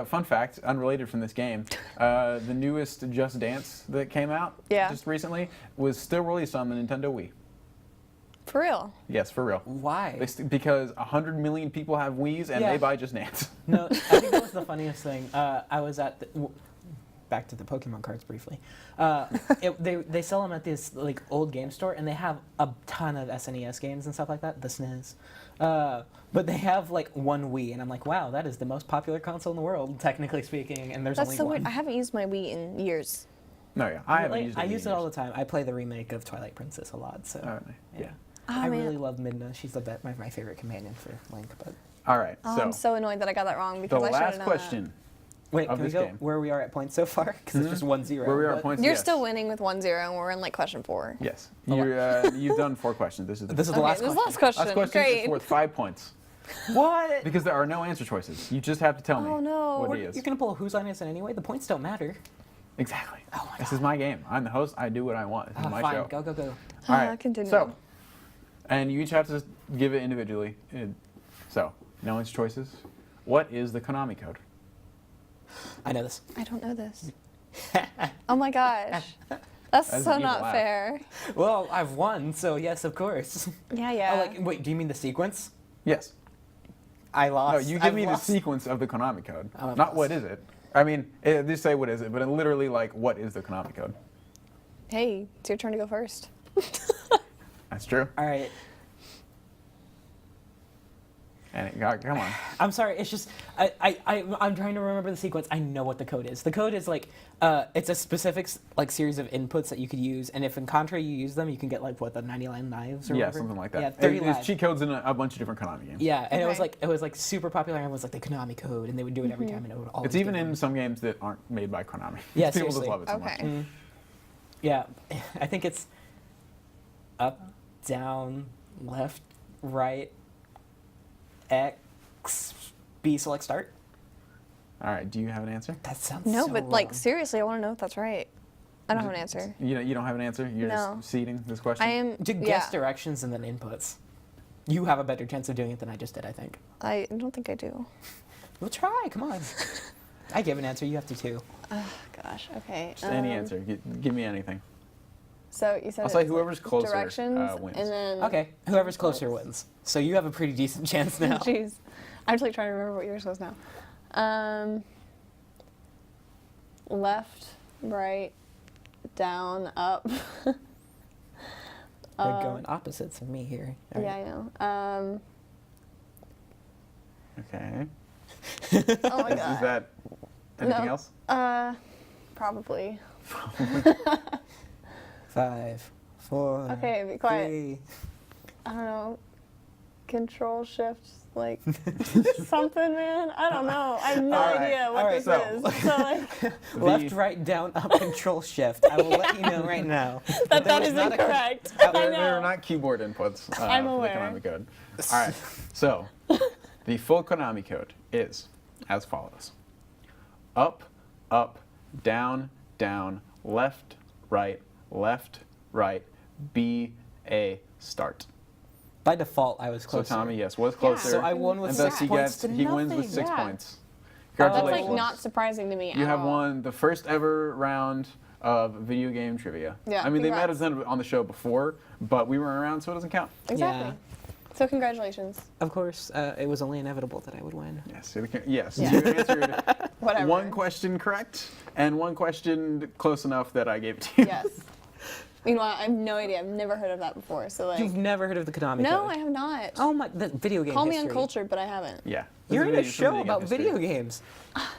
Fun fact, unrelated from this game, the newest Just Dance that came out just recently was still released on the Nintendo Wii. For real. Yes, for real. Why? Because 100 million people have Wiis and Yeah. they buy Just Dance. No, I think that was the funniest thing. I was at back to the Pokemon cards briefly. They sell them at this like old game store, and they have a ton of SNES games and stuff like that. The SNES, but they have like one Wii, and I'm like, wow, that is the most popular console in the world, technically speaking. And there's That's only so one. weird. I haven't used my Wii in years. No, yeah, I haven't Like, used it. I in use it years. all the time. I play the remake of Twilight Princess a lot, so Yeah. Oh, I man. really love Midna. She's my favorite companion for Link. But All right, Oh, so I'm so annoyed that I got that wrong the because I should have last known question. wait, Of can we this go game. where we are at points so far? Because it's just 1-0. Where we are at but- points. that. You're yes. still winning with 1-0, and we're in like question 4. Yes. Oh, You've done 4 questions. This is the This is the Okay, last this is question. the last question. last question Great. is worth 5 points What? because there are no answer choices. You just have to tell me Oh, no. what it is. You're gonna pull a Who's Line Answer anyway. The points don't matter. Exactly. Oh my This God. is my game. I'm the host. I do what I want. This is my Fine, show. go. All right. Continue. So, and you each have to give it individually. So, no answer choices. What is the Konami code? I know this. I don't know this. Oh my gosh. That's That's so an evil not laugh. fair. Well, I've won, so yes, of course. Yeah. Oh, like, wait, do you mean the sequence? Yes. I lost. No, you give I've me lost. the sequence of the Konami code. Oh, I've Not lost. what is it. I mean, just say what is it, but literally like what is the Konami code? Hey, it's your turn to go first. That's true. All right. And come on. I'm sorry. It's just I'm trying to remember the sequence. I know what the code is. The code is like it's a specific like series of inputs that you could use, and if in Contra you use them, you can get like what the 99 lives or Yeah, whatever. something like that. Yeah, 30 There's lives. cheat codes in a bunch of different Konami games. Yeah, and Okay. it was like super popular, and it was like the Konami code, and they would do it every time, and it would always. It's even be in one. some games that aren't made by Konami. Yeah, People seriously. just love it so Okay. much. Yeah, I think it's up, down, left, right, X, B, select start. All right, do you have an answer? That sounds No, so but like wrong. seriously, I want to know if that's right. I don't have an answer. You don't have an answer? You're No. just seeding this question? I am. Do guess directions and then inputs. You have a better chance of doing it than I just did, I think. I don't think I do. We'll try, come on. I give an answer, you have to too. Gosh. Okay. Just any answer. Give me anything. So you said I'll say it's, whoever's closer, directions, wins. and then. Okay, whoever's closer wins. So you have a pretty decent chance now. Jeez, I'm just like trying to remember what yours was now. Left, right, down, up. We're going opposites of me here. All Yeah, right. I know. Okay. Oh my Is god. that anything No. else? Probably. 5, 4. Okay, be quiet. 3. I don't know. Control shift, like something, man. I don't know. I have no All right, idea what all right, this so- is. So like, Left, right, down, up, control, shift. I will let you know right now. that was is not a incorrect. I There know. are not keyboard inputs I'm for the aware. Konami code. All right. So, the full Konami code is as follows: up, up, down, down, left, right, B, A, start. By default, I was So closer. Tommy, yes, was closer. So I won with and 6 thus he points gets to he wins with nothing. 6 Yeah. points. That's Congratulations. like not surprising to me. You at have all. won the first ever round of video game trivia. Yeah, I mean, they might have congrats. done it on the show before, but we weren't around, so it doesn't count. Exactly. Yeah. So congratulations. Of course, it was only inevitable that I would win. Yes, yes. Yeah. You answered Whatever. one question correct and one question close enough that I gave it to you. Yes. Meanwhile, I have no idea. I've never heard of that before. So like. You've never heard of the Konami No, code? I have not. Oh my, the video game Call me history. uncultured, but I haven't. Yeah. You're in a This is show video about history. video games.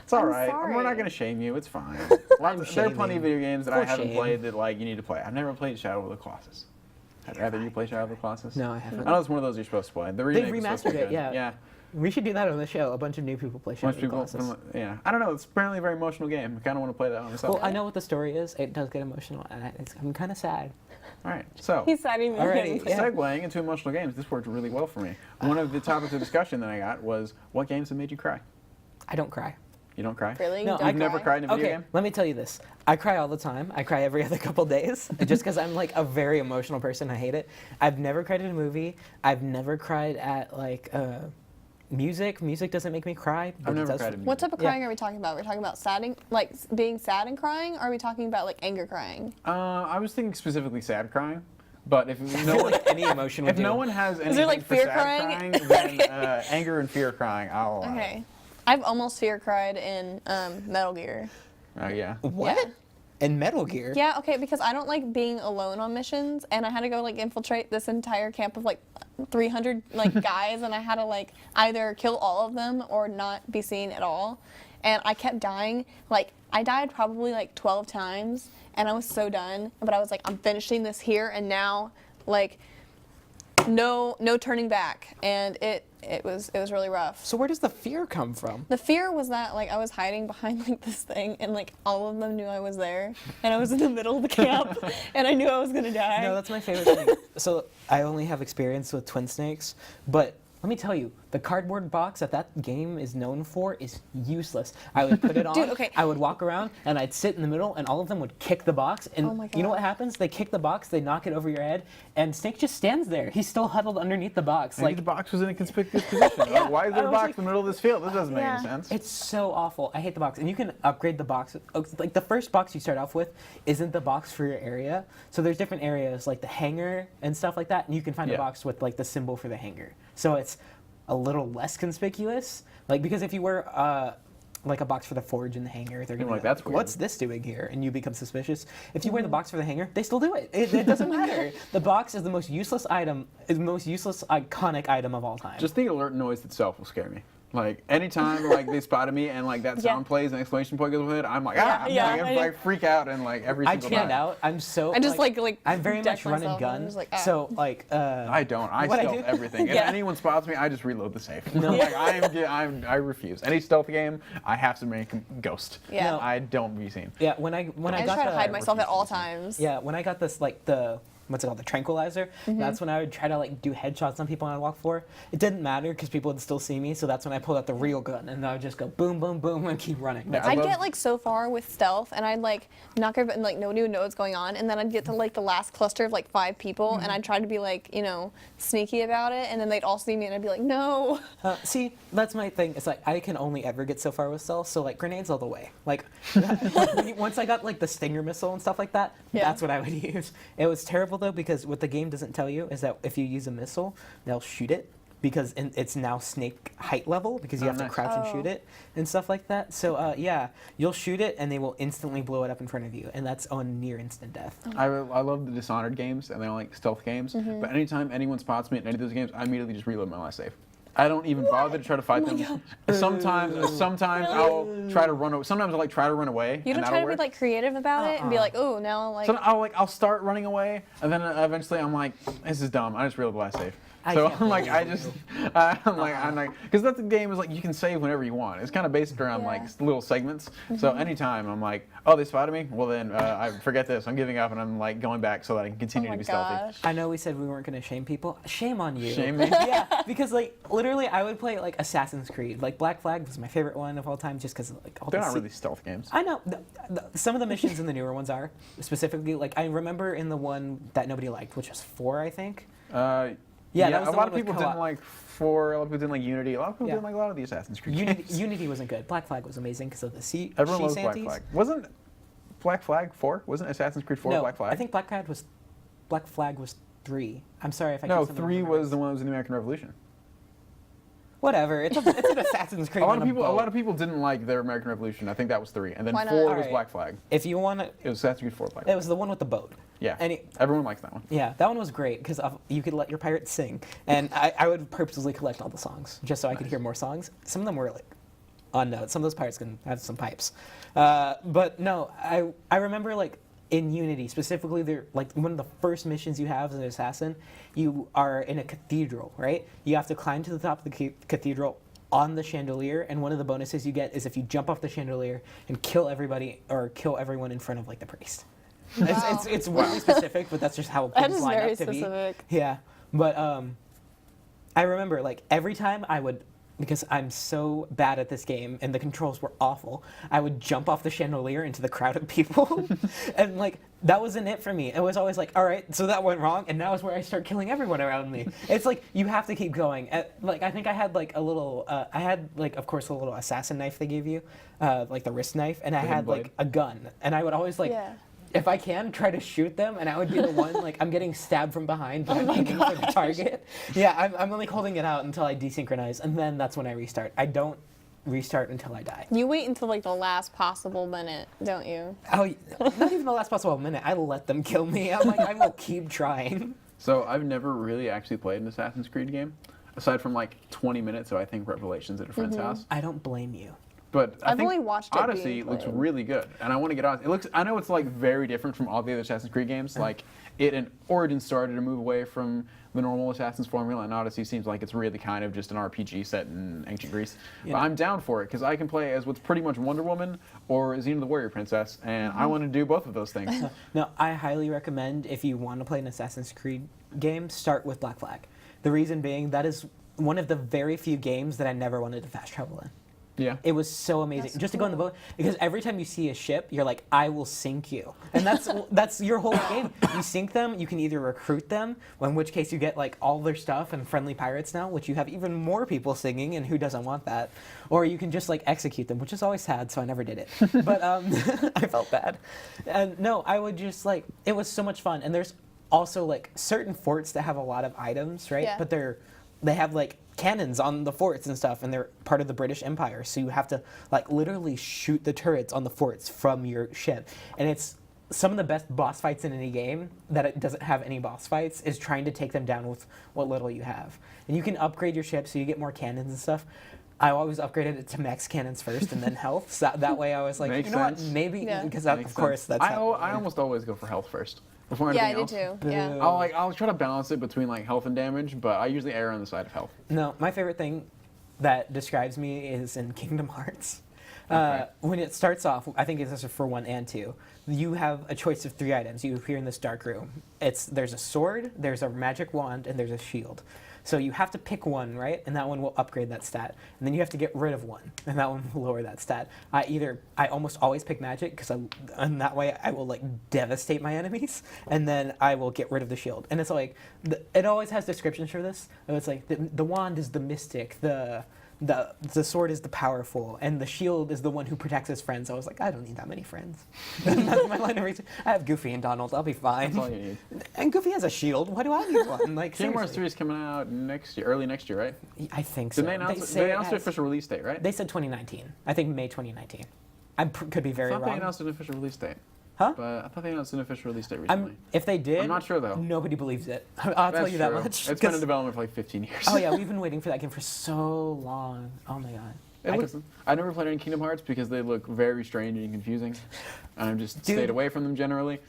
It's all I'm right. We're not sorry. going to shame you. It's fine. there are shaming. plenty of video games that I For haven't shame. played that like you need to play. I've never played Shadow of the Colossus. I'd rather you play Shadow of the Colossus. No, I haven't. I know it's one of those you're supposed to play. The remake is supposed to remastered be it, good. yeah. Yeah. We should do that on the show. A bunch of new people play Shadow Most of the people, Colossus. yeah. I don't know. It's apparently a very emotional game. I kind of want to play that on myself. Well, I know what the story is. It does get emotional, and I'm kind of sad. All right. So, He's sad even Alrighty. Yeah. segueing into emotional games, this worked really well for me. One of the topics of discussion that I got was what games have made you cry? I don't cry. You don't cry? Really? No, Don't You've never cry? cried in a video Okay, game? let me tell you this. I cry all the time. I cry every other couple days, just because I'm like a very emotional person. I hate it. I've never cried in a movie. I've never cried at like music. Music doesn't make me cry. but I've it never does cried for- in What music. type of crying are we talking about? We're talking about like being sad and crying, or are we talking about like anger crying? I was thinking specifically sad crying, but if no one, like any emotion would if do. no one has anything there, like, for fear sad crying? then anger and fear crying, I'll allow it. Okay. I've almost fear cried in Metal Gear. Oh yeah. What? Yeah. In Metal Gear? Yeah, okay, because I don't like being alone on missions, and I had to go like infiltrate this entire camp of like 300 like guys, and I had to like either kill all of them or not be seen at all. And I kept dying. Like I died probably like 12 times, and I was so done. But I was like, I'm finishing this here and now, like no turning back. And it was really rough. So where does the fear come from? The fear was that like I was hiding behind like this thing, and like all of them knew I was there, and I was in the middle of the camp, and I knew I was gonna die. No, that's my favorite thing. So I only have experience with twin snakes, but let me tell you, the cardboard box that game is known for is useless. I would put it on, Dude, okay. I would walk around, and I'd sit in the middle, and all of them would kick the box. And Oh my you know what gosh. happens? They kick the box, they knock it over your head, and Snake just stands there. He's still huddled underneath the box. Maybe Like, the box was in a conspicuous position. Yeah, Like, why is there I a was box like- in the middle of this field? This doesn't make Yeah. any sense. it's so awful. I hate the box. And you can upgrade the box. Like the first box you start off with isn't the box for your area. So there's different areas like the hangar and stuff like that. And you can find Yeah. a box with like the symbol for the hangar. So it's a little less conspicuous. Like because if you were like a box for the forge in the hangar, they're gonna like, be "That's weird." what's this doing here? And you become suspicious. If you wear the box for the hangar, they still do it. It doesn't matter. The box is the most useless item, is the most useless iconic item of all time. Just the alert noise itself will scare me. Like anytime like they spotted me and like that Yeah. sound plays and exclamation point goes with it, I'm like Yeah, I'm I like freak out and like every I single tuned time. out. I'm so. I just like I'm very deck much run and myself, and I'm gun. just like, ah. So like. I don't. I What I stealth do- everything. If Yeah. anyone spots me, I just reload the safe. No. Like I refuse. Any stealth game, I have to make ghost. Yeah. No. I don't be seen. Yeah, when I I just got try to the hide myself at all refuse to be times. yeah when I got this like the what's it called the tranquilizer, Mm-hmm. that's when I would try to like do headshots on people on walk for. It didn't matter because people would still see me, so that's when I pulled out the real gun and I would just go boom boom boom and keep running. That's I I'd love- get like so far with stealth, and I'd like knock over and like nobody would know what's going on, and then I'd get to like the last cluster of like 5 people, and I'd try to be like sneaky about it, and then they'd all see me, and I'd be like, no. See, that's my thing. It's like I can only ever get so far with stealth, so like grenades all the way. Like once I got like the Stinger missile and stuff like that, Yeah. that's what I would use. It was terrible though because what the game doesn't tell you is that if you use a missile, they'll shoot it because it's now snake height level because you Oh, have to nice. crouch and Oh. shoot it and stuff like that. So yeah, you'll shoot it and they will instantly blow it up in front of you, and that's on near instant death. I love the Dishonored games and they're like stealth games. Mm-hmm. But anytime anyone spots me in any of those games, I immediately just reload my last save. I don't even bother to try to fight them. Sometimes I'll try to run away. Sometimes I'll like try to run away. You and don't try that'll to be work. like creative about it and be like, oh, now like. So I'll start running away, and then eventually I'm like, this is dumb. I just reload the last save. I So can't I'm like, believe I just, I'm like, because that game is like you can save whenever you want. It's kind of based around like Yeah. little segments. So anytime I'm like, oh, they spotted me. Well then, I forget this. I'm giving up, and I'm like going back so that I can Oh continue my to be stealthy. gosh. I know we said we weren't going to shame people. Shame on you. Shame me. Yeah, because like literally, I would play like Assassin's Creed. Like Black Flag was my favorite one of all time, just because like all They're the not really stealth games. I know some of the missions in the newer ones are specifically like I remember in the one that nobody liked, which was 4, I think. Yeah, that was a the lot one of with people co-op. didn't like 4. A lot of people didn't like Unity. A lot of people Yeah. didn't like a lot of the Assassin's Creed Unity, games. Unity wasn't good. Black Flag was amazing because of the sea. Everyone she loves Black Santies. Flag. Wasn't Black Flag 4? Wasn't Assassin's Creed 4 No, Black Flag? I think Black Flag was 3. I'm sorry if I no, get some of them 3 wrong. was the one that was in the American Revolution. Whatever. It's an Assassin's Creed. A lot on of people, a boat. lot of people didn't like their American Revolution. I think that was 3, and then Why not? 4 was Alright. Black Flag. If you want to, It was Assassin's Creed 4 Black it Flag. was the one with the boat. Yeah, And everyone likes that one. yeah, that one was great because you could let your pirates sing, and I would purposely collect all the songs just so I could hear more songs. Some of them were like unknown. Some of those pirates can have some pipes, but no, I remember like in Unity specifically, they're like one of the first missions you have as an assassin. You are in a cathedral, right? You have to climb to the top of the cathedral, on the chandelier, and one of the bonuses you get is if you jump off the chandelier and kill everybody or kill everyone in front of like the priest. Wow. It's wildly specific, but that's just how That things is line very up to specific. be. Yeah, but I remember like every time I would, because I'm so bad at this game and the controls were awful, I would jump off the chandelier into the crowd of people, and like that wasn't it for me. It was always like, all right, so that went wrong, and now is where I start killing everyone around me. It's like you have to keep going. Like I think I had like a little, I had like of course a little assassin knife they gave you, like the wrist knife, and I had blade. like a gun, and I would always like. Yeah. If I can, try to shoot them, and I would be the one, like, I'm getting stabbed from behind, but I'm aiming for the target. Yeah, I'm like holding it out until I desynchronize, and then that's when I restart. I don't restart until I die. You wait until like the last possible minute, don't you? Oh, not even the last possible minute. I let them kill me. I'm like, I will keep trying. So I've never really actually played an Assassin's Creed game, aside from like 20 minutes. So I think Revelations at a friend's house. I don't blame you. But I I've think only watched it Odyssey being looks played. really good, and I want to get Odyssey. It looks. I know it's like very different from all the other Assassin's Creed games. Like it and Origins started to move away from the normal Assassin's formula, and Odyssey seems like it's really kind of just an RPG set in ancient Greece. Yeah. But I'm down for it because I can play as what's pretty much Wonder Woman or Xena the Warrior Princess, and I want to do both of those things. No, I highly recommend if you want to play an Assassin's Creed game, start with Black Flag. The reason being that is one of the very few games that I never wanted to fast travel in. Yeah. It was so amazing. That's Just to go on the cool. boat, because every time you see a ship, you're like, I will sink you. And that's your whole game. You sink them, you can either recruit them, in which case you get like all their stuff and friendly pirates now, which you have even more people singing, and who doesn't want that? Or you can just like execute them, which is always sad, so I never did it. But I felt bad. And no, I would just like, it was so much fun. And there's also like certain forts that have a lot of items, right? Yeah. But they have like cannons on the forts and stuff, and they're part of the British Empire, so you have to like literally shoot the turrets on the forts from your ship. And it's some of the best boss fights in any game that it doesn't have any boss fights is trying to take them down with what little you have. And you can upgrade your ship so you get more cannons and stuff. I always upgraded it to max cannons first and then health, so that way I was like, Makes you know sense. what, maybe, Yeah. because Makes of course sense. that's I almost always go for health first before Yeah, I anything do else. too. Yeah. Boo. I'll try to balance it between like health and damage, but I usually err on the side of health. No, my favorite thing that describes me is in Kingdom Hearts. Okay. When it starts off, I think it's for 1 and 2, you have a choice of 3 items. You appear in this dark room. There's a sword, there's a magic wand, and there's a shield. So you have to pick one, right? And that one will upgrade that stat. And then you have to get rid of one, and that one will lower that stat. I almost always pick magic, and that way I will like devastate my enemies, and then I will get rid of the shield. And it's like, it always has descriptions for this. And it's like, the wand is the mystic, the sword is the powerful, and the shield is the one who protects his friends. I was like, I don't need that many friends. That's my line of reason. I have Goofy and Donald. I'll be fine. That's all you need. And Goofy has a shield. Why do I need one? Like, Kingdom Hearts seriously. 3 is coming out next year, early next year, right? I think so. Did they announce, say they it announced the has- official release date, right? They said 2019. I think May 2019. I could be I very thought they wrong. announced an official release date. Huh? But I thought they announced an official release date recently. If they did, I'm not sure, though. Nobody believes it. I'll tell That's you that true. much. It's been 'cause- in development for like 15 years. Oh yeah, we've been waiting for that game for so long. Oh my god. I never played any Kingdom Hearts because they look very strange and confusing. And I've just Dude. stayed away from them generally.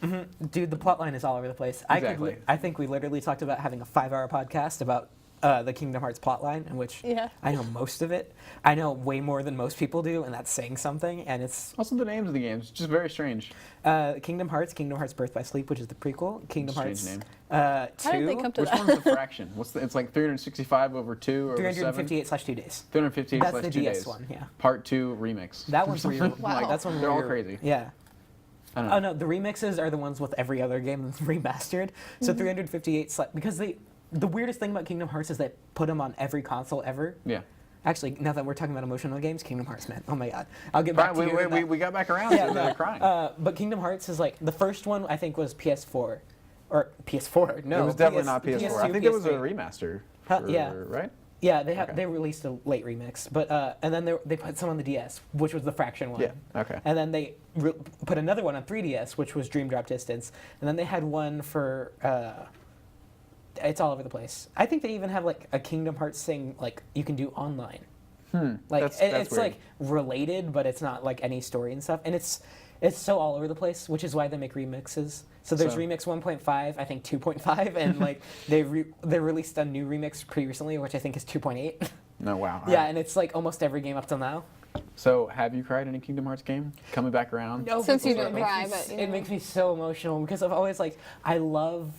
Dude, the plot line is all over the place. Exactly. I think we literally talked about having a 5-hour podcast about the Kingdom Hearts plotline, in which Yeah. I know most of it. I know way more than most people do, and that's saying something. And it's Also, the names of the games, just very strange. Kingdom Hearts Birth by Sleep, which is the prequel. Kingdom Strange Hearts name. 2. How did they come to Which that? one's the fraction? It's like 365 over 2 or over 7? 358/2 days. 358 That's slash the 2 DS days. one, yeah. Part 2 remix. That one's real. Wow. That's one They're all where- crazy. Yeah. I don't know. Oh no, the remixes are the ones with every other game that's remastered. So 358 because the weirdest thing about Kingdom Hearts is they put them on every console ever. Yeah. Actually, now that we're talking about emotional games, Kingdom Hearts, man. Oh my god. I'll get back But to you. on that. we got back around Yeah, to no, the crying. but Kingdom Hearts is like the first one. I think was PS4, or PS4. No, it was definitely PS not PS4. PS2, I think it was a PS3. remaster. Huh, for- yeah. Right? Yeah, Okay. they released a late remix, but and then they put some on the DS, which was the Fraction one. Yeah. Okay. And then they put another one on 3DS, which was Dream Drop Distance. And then they had one for. It's all over the place. I think they even have like a Kingdom Hearts thing like you can do online. Like That's it's weird. like related, but it's not like any story and stuff. And it's so all over the place, which is why they make remixes. So there's So- remix 1.5, I think 2.5, and like they released a new remix pretty recently, which I think is 2.8. No, wow. All Yeah, right. and it's like almost every game up till now. So, have you cried in a Kingdom Hearts game? Coming back around? No, Since you because don't it makes cry, me but, you it know. makes me so emotional because I've always like I love.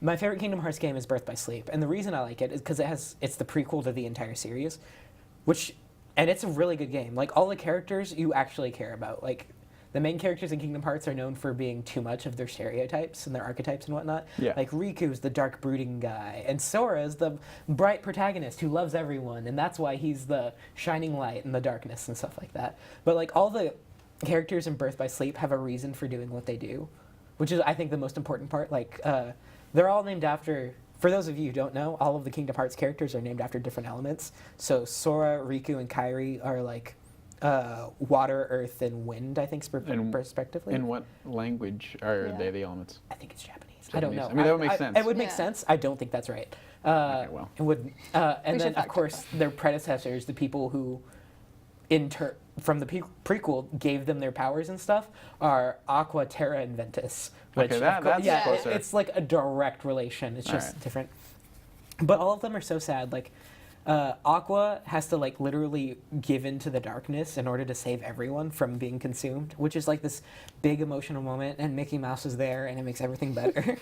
My favorite Kingdom Hearts game is Birth by Sleep, and the reason I like it is because it's the prequel to the entire series, and it's a really good game. Like all the characters you actually care about. Like the main characters in Kingdom Hearts are known for being too much of their stereotypes and their archetypes and whatnot. Yeah. Like Riku's the dark brooding guy, and Sora's the bright protagonist who loves everyone, and that's why he's the shining light in the darkness and stuff like that. But like all the characters in Birth by Sleep have a reason for doing what they do, which is I think the most important part. Like they're all named after. For those of you who don't know, all of the Kingdom Hearts characters are named after different elements. So Sora, Riku, and Kairi are like water, earth, and wind, I think, respectively. In what language are Yeah. they the elements? I think it's Japanese. I don't know. I mean, that would make sense. It would make Yeah. sense. I don't think that's right. Okay, well. It would. And We then, should of fact course, their predecessors, the people who, from the prequel, gave them their powers and stuff, are Aqua, Terra, and Ventus. Which, Okay, of that's yeah, closer. it's like a direct relation. It's just Alright. different. But all of them are so sad. Like, Aqua has to like literally give into the darkness in order to save everyone from being consumed, which is like this big emotional moment. And Mickey Mouse is there, and it makes everything better.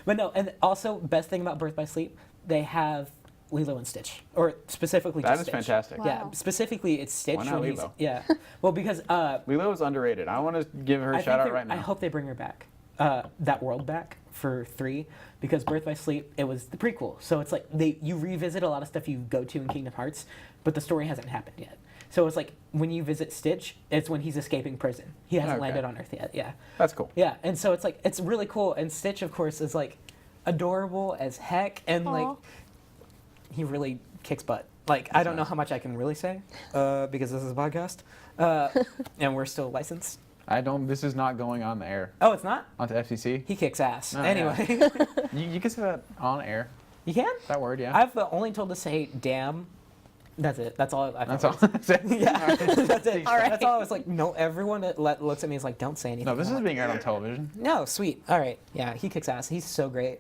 But no, and also best thing about Birth by Sleep, they have Lilo and Stitch, or specifically That just is Stitch. fantastic. Wow. Yeah, specifically it's Stitch. Why not when he's- Lilo? Yeah, well because Lilo is underrated. I want to give her a I shout think out right now. I hope they bring her back, that world back for 3, because Birth by Sleep, it was the prequel. So it's like you revisit a lot of stuff you go to in Kingdom Hearts, but the story hasn't happened yet. So it's like when you visit Stitch, it's when he's escaping prison. He hasn't Okay. landed on Earth yet. Yeah, That's cool. yeah, and so it's like it's really cool. And Stitch, of course, is like adorable as heck, and like Aw. he really kicks butt. Like I don't know how much I can really say because this is a podcast, and we're still licensed. This is not going on the air. Oh, it's not. Onto FCC. He kicks ass. Oh, Anyway, You can say that on air. you can. That word, yeah. I've only told to say damn. That's it. That's all. That's all. That's it. Yeah, that's it. All right. That's all. I was like, no. Everyone that looks at me is like, don't say anything. No, this I'm is like, being aired on television. No, sweet. All right. Yeah, he kicks ass. He's so great.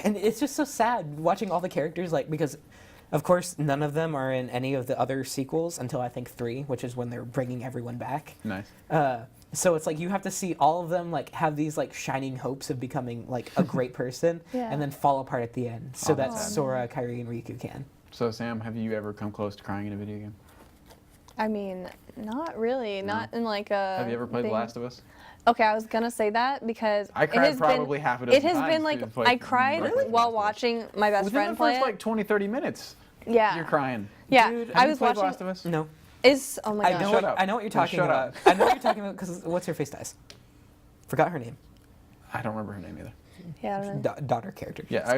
And it's just so sad watching all the characters, like, because, of course, none of them are in any of the other sequels until I think 3, which is when they're bringing everyone back. Nice. So it's like you have to see all of them like have these like shining hopes of becoming like a great person, Yeah. and then fall apart at the end, so Oh, that that's sad. Sora, Kairi, and Riku can. So, Sam, have you ever come close to crying in a video game? I mean, not really. Not in like a. Have you ever played The thing. Last of Us? Okay, I was gonna say that because I it cried has probably been, half a dozen It has times been like through the I cried Really? while watching my best Within friend the play first it. like 20, 30 minutes, Yeah. you're crying. Yeah, Dude, I Have you was played watching. The Last of Us? No, Oh my I gosh. know. Shut up. I know what you're No, talking shut about. up. I know what you're talking about because what's her face dies? Forgot her name. I don't remember her name either. Yeah, I don't know. Daughter character. Yeah,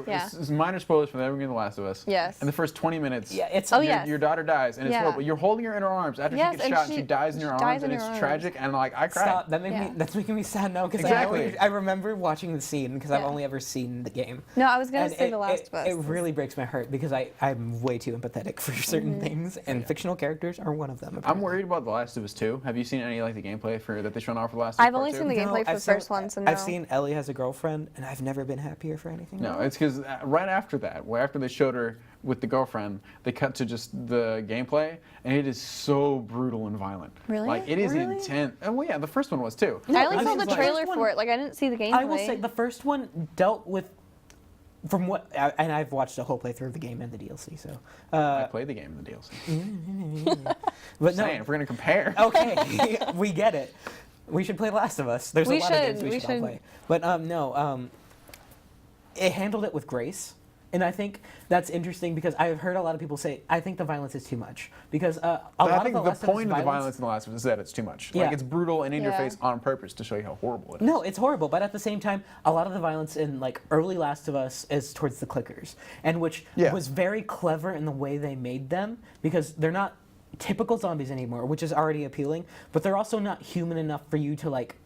Yeah. it's minor spoilers for every game The Last of Us. Yes. In the first 20 minutes, Yeah, it's. Oh, your, yes. your daughter dies, and it's Yeah. horrible. You're holding her in her arms after Yes, she gets and shot, and she she dies in your dies arms, in and her it's arms. tragic, and like I cried. Stop. Yeah. That's making me sad now because Exactly. I remember watching the scene because I've Yeah. only ever seen the game. No, I was gonna And say The Last of Us. It really breaks my heart because I'm way too empathetic for certain Mm-hmm. things, and fictional characters are one of them. I'm apparently. worried about The Last of Us 2. Have you seen any like the gameplay that they shown off for The Last of Us I've Part only 2? seen the gameplay for I've the seen- first one, so no. I've seen Ellie has a girlfriend, and I've never been happier for anything. No, it's because right after that, after they showed her with the girlfriend, they cut to just the gameplay, and it is so brutal and violent. Really? Like it is Really? intense. Oh well, yeah, the first one was too. I only I saw mean, the like- trailer First one- for it. Like I didn't see the gameplay. I will say the first one dealt with, from what, and I've watched the whole playthrough of the game and the DLC. So, I played the game in the DLC. but Saying, if we're gonna compare. Okay, we get it. We should play Last of Us. There's We a lot of should, games we we should all should. play. But no, it handled it with grace. And I think that's interesting because I've heard a lot of people say, I think the violence is too much. Because a But lot I think of the the Last of Us point of the violence in The Last of Us is that it's too much. Yeah. Like it's brutal and in your Yeah. face on purpose to show you how horrible it is. No, it's horrible, but at the same time, a lot of the violence in like early Last of Us is towards the clickers, and which Yeah. was very clever in the way they made them because they're not typical zombies anymore, which is already appealing, but they're also not human enough for you to like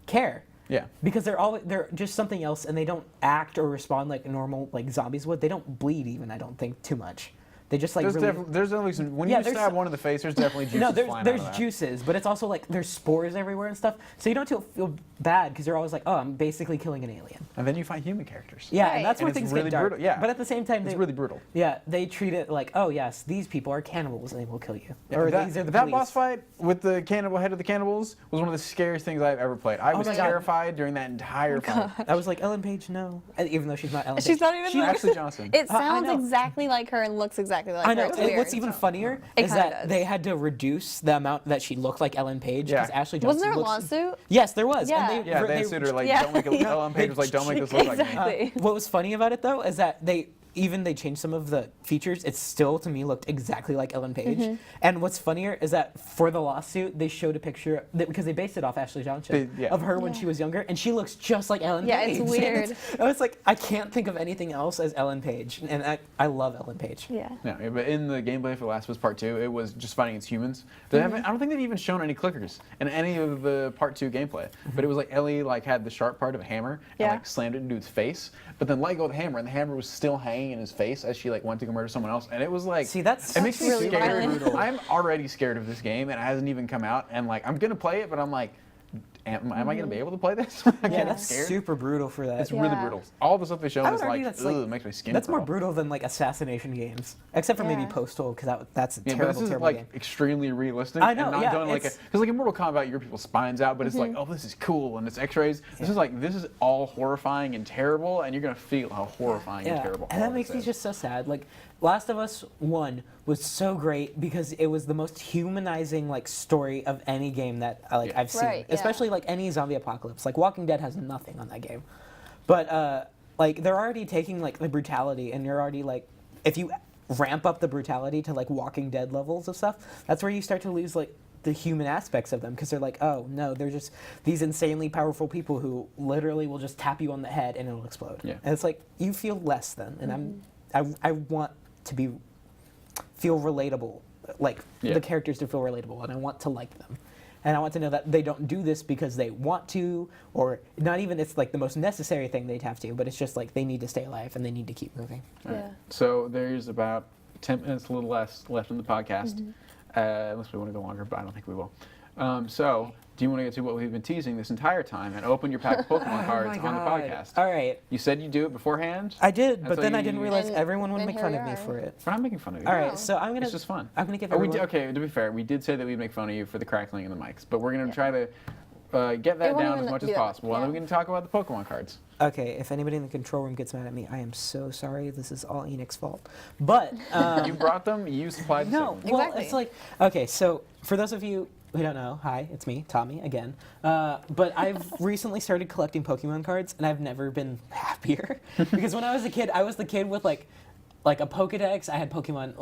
care. Yeah. Because they're just something else, and they don't act or respond like normal like zombies would. They don't bleed even, I don't think, too much. They just like There's, really, there's definitely some. When Yeah, you there's stab some- one in the face, there's definitely juices no, there's flying there's out of that. juices, but it's also like there's spores everywhere and stuff. So you don't feel bad because you're always like, oh, I'm basically killing an alien. And then you find human characters. Yeah, Right. and that's And where it's things really get dark. brutal, yeah. But at the same time, It's they, really brutal. yeah, they treat it like, oh yes, these people are cannibals and they will kill you. Or that, these are the that police. boss fight with the cannibal head of the cannibals was one of the scariest things I've ever played. I was my God. terrified during that entire fight. I was like, Ellen Page, no, and even though she's not Ellen. She's Page. not even She like- Ashley Johnson. It I sounds know. exactly like her and looks exactly like I know. her. It's And weird. what's even funnier It is kinda that does. they had to reduce the amount that she looked like Ellen Page because Yeah. Ashley Johnson Wasn't there a looks- lawsuit? Yes, there was. Yeah. And Yeah, they sued her like, Yeah. don't make it. Ellen Page was like, don't make this look like me. Exactly. What was funny about it though is that they changed some of the features. It still to me looked exactly like Ellen Page. Mm-hmm. And what's funnier is that for the lawsuit they showed a picture because they based it off Ashley Johnson They- yeah. of her when Yeah. she was younger, and she looks just like Ellen Yeah, Page. it's And weird. I was like, I can't think of anything else as Ellen Page, and I love Ellen Page. Yeah. Yeah, but in the gameplay for Last of Us Part 2, it was just fighting against humans. Mm-hmm. They haven't, I don't think they've even shown any clickers in any of the Part 2 gameplay. But it was like Ellie had the sharp part of a hammer and Yeah. slammed it into his face. But then let go of the hammer, and the hammer was still hanging in his face as she went to go murder someone else. And it was like, See, that's it makes me really scared. violent. I'm already scared of this game, and it hasn't even come out. And I'm gonna play it, but I'm like, am I gonna be able to play this? I'm Yeah, kinda that's scared. super brutal for that. It's really Yeah. brutal. All the stuff they show I would is argue like, that's like ugh, it makes my skin that's more crawl. brutal than like assassination games, except for maybe Yeah. Postal because that's a Yeah, but terrible, this is terrible like game. extremely realistic. I know, and not yeah, done like it's- because in Mortal Kombat, you rip people's spines out, but it's like, oh, this is cool and it's X-rays. This is this is all horrifying and terrible, and you're gonna feel how horrifying and terrible. And all that of makes this me is. just so sad. Like, Last of Us 1 was so great because it was the most humanizing story of any game that I've seen. Right, yeah. Especially any zombie apocalypse. Like Walking Dead has nothing on that game. But they're already taking the brutality, and you're already if you ramp up the brutality to Walking Dead levels of stuff, that's where you start to lose the human aspects of them, because they're like, oh no, they're just these insanely powerful people who literally will just tap you on the head and it'll explode. Yeah. And it's like you feel less than, and I want to feel relatable, Yeah. the characters to feel relatable, and I want to like them. And I want to know that they don't do this because they want to, or not even it's the most necessary thing they'd have to, but it's just they need to stay alive and they need to keep moving. All right. Yeah. So there's about 10 minutes, a little less left in the podcast, Mm-hmm. unless we want to go longer, but I don't think we will. So do you want to get to what we've been teasing this entire time and open your pack of Pokemon cards on the podcast? All right. You said you'd do it beforehand. I did, And but so then I you- didn't realize And- everyone would and make here fun we of me are. for it. We're not making fun of you. All right, No. so It's just fun. I'm gonna give Oh, everyone. okay, to be fair, we did say that we'd make fun of you for the crackling in the mics, but we're going to try to get that It won't down as even much as do that, possible. And then yeah. we can talk about the Pokemon cards. Okay, if anybody in the control room gets mad at me, I am so sorry. This is all Enoch's fault. But You brought them, you supplied the no, signal. well, Exactly. it's okay. So for those of you who don't know, hi, it's me, Tommy, again. But I've recently started collecting Pokemon cards, and I've never been happier. Because when I was a kid, I was the kid with like a Pokedex. I had Pokemon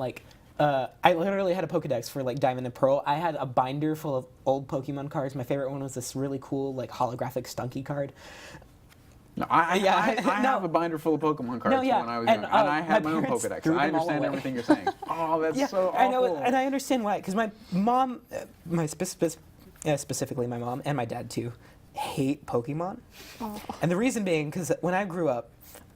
I literally had a Pokedex for Diamond and Pearl. I had a binder full of old Pokemon cards. My favorite one was this really cool holographic Stunky card. No, I No. have a binder full of Pokemon cards No, yeah, from when I was and, young, and I my had my own parents Pokedex. threw I them all understand away. everything you're saying. Oh, that's so awful. I know, and I understand why. Because my mom, specifically my mom, and my dad too, hate Pokemon. And the reason being, because when I grew up,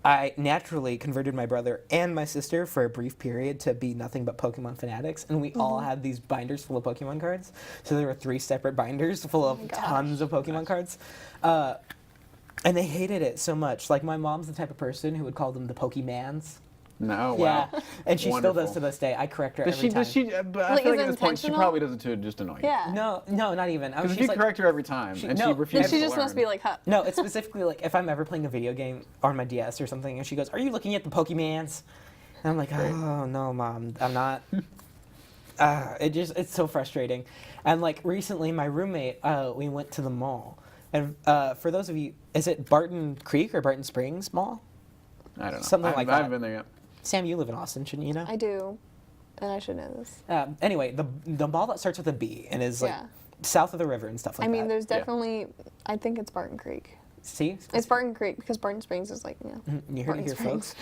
I naturally converted my brother and my sister for a brief period to be nothing but Pokemon fanatics, and we all had these binders full of Pokemon cards. So there were 3 separate binders full of gosh. tons of Pokemon cards. And they hated it so much. My mom's the type of person who would call them the Pokemans. No, wow. Yeah, and she still does Wonderful. to this day. I correct her Does every she? time. Does she? But I Like, feel is like at it this point she intentional? probably does it to just annoy you. Yeah. No, not even. Because if She's you correct her every time and no, she then refuses Then she to just must learn. be like, huh. No, it's specifically if I'm ever playing a video game on my DS or something, and she goes, "Are you looking at the Pokemans?" And I'm like, "Oh no, Mom, I'm not." It's so frustrating. And recently, my roommate, we went to the mall, and for those of you, is it Barton Creek or Barton Springs Mall? I don't know. something I like haven't that. been there yet. Sam, you live in Austin, shouldn't you know? I do. And I should know this. Anyway, the mall that starts with a B and is Yeah. south of the river and stuff like I mean, that. there's definitely, I think it's Barton Creek. See, It's Barton Creek because Barton Springs is you heard it here, Barton folks.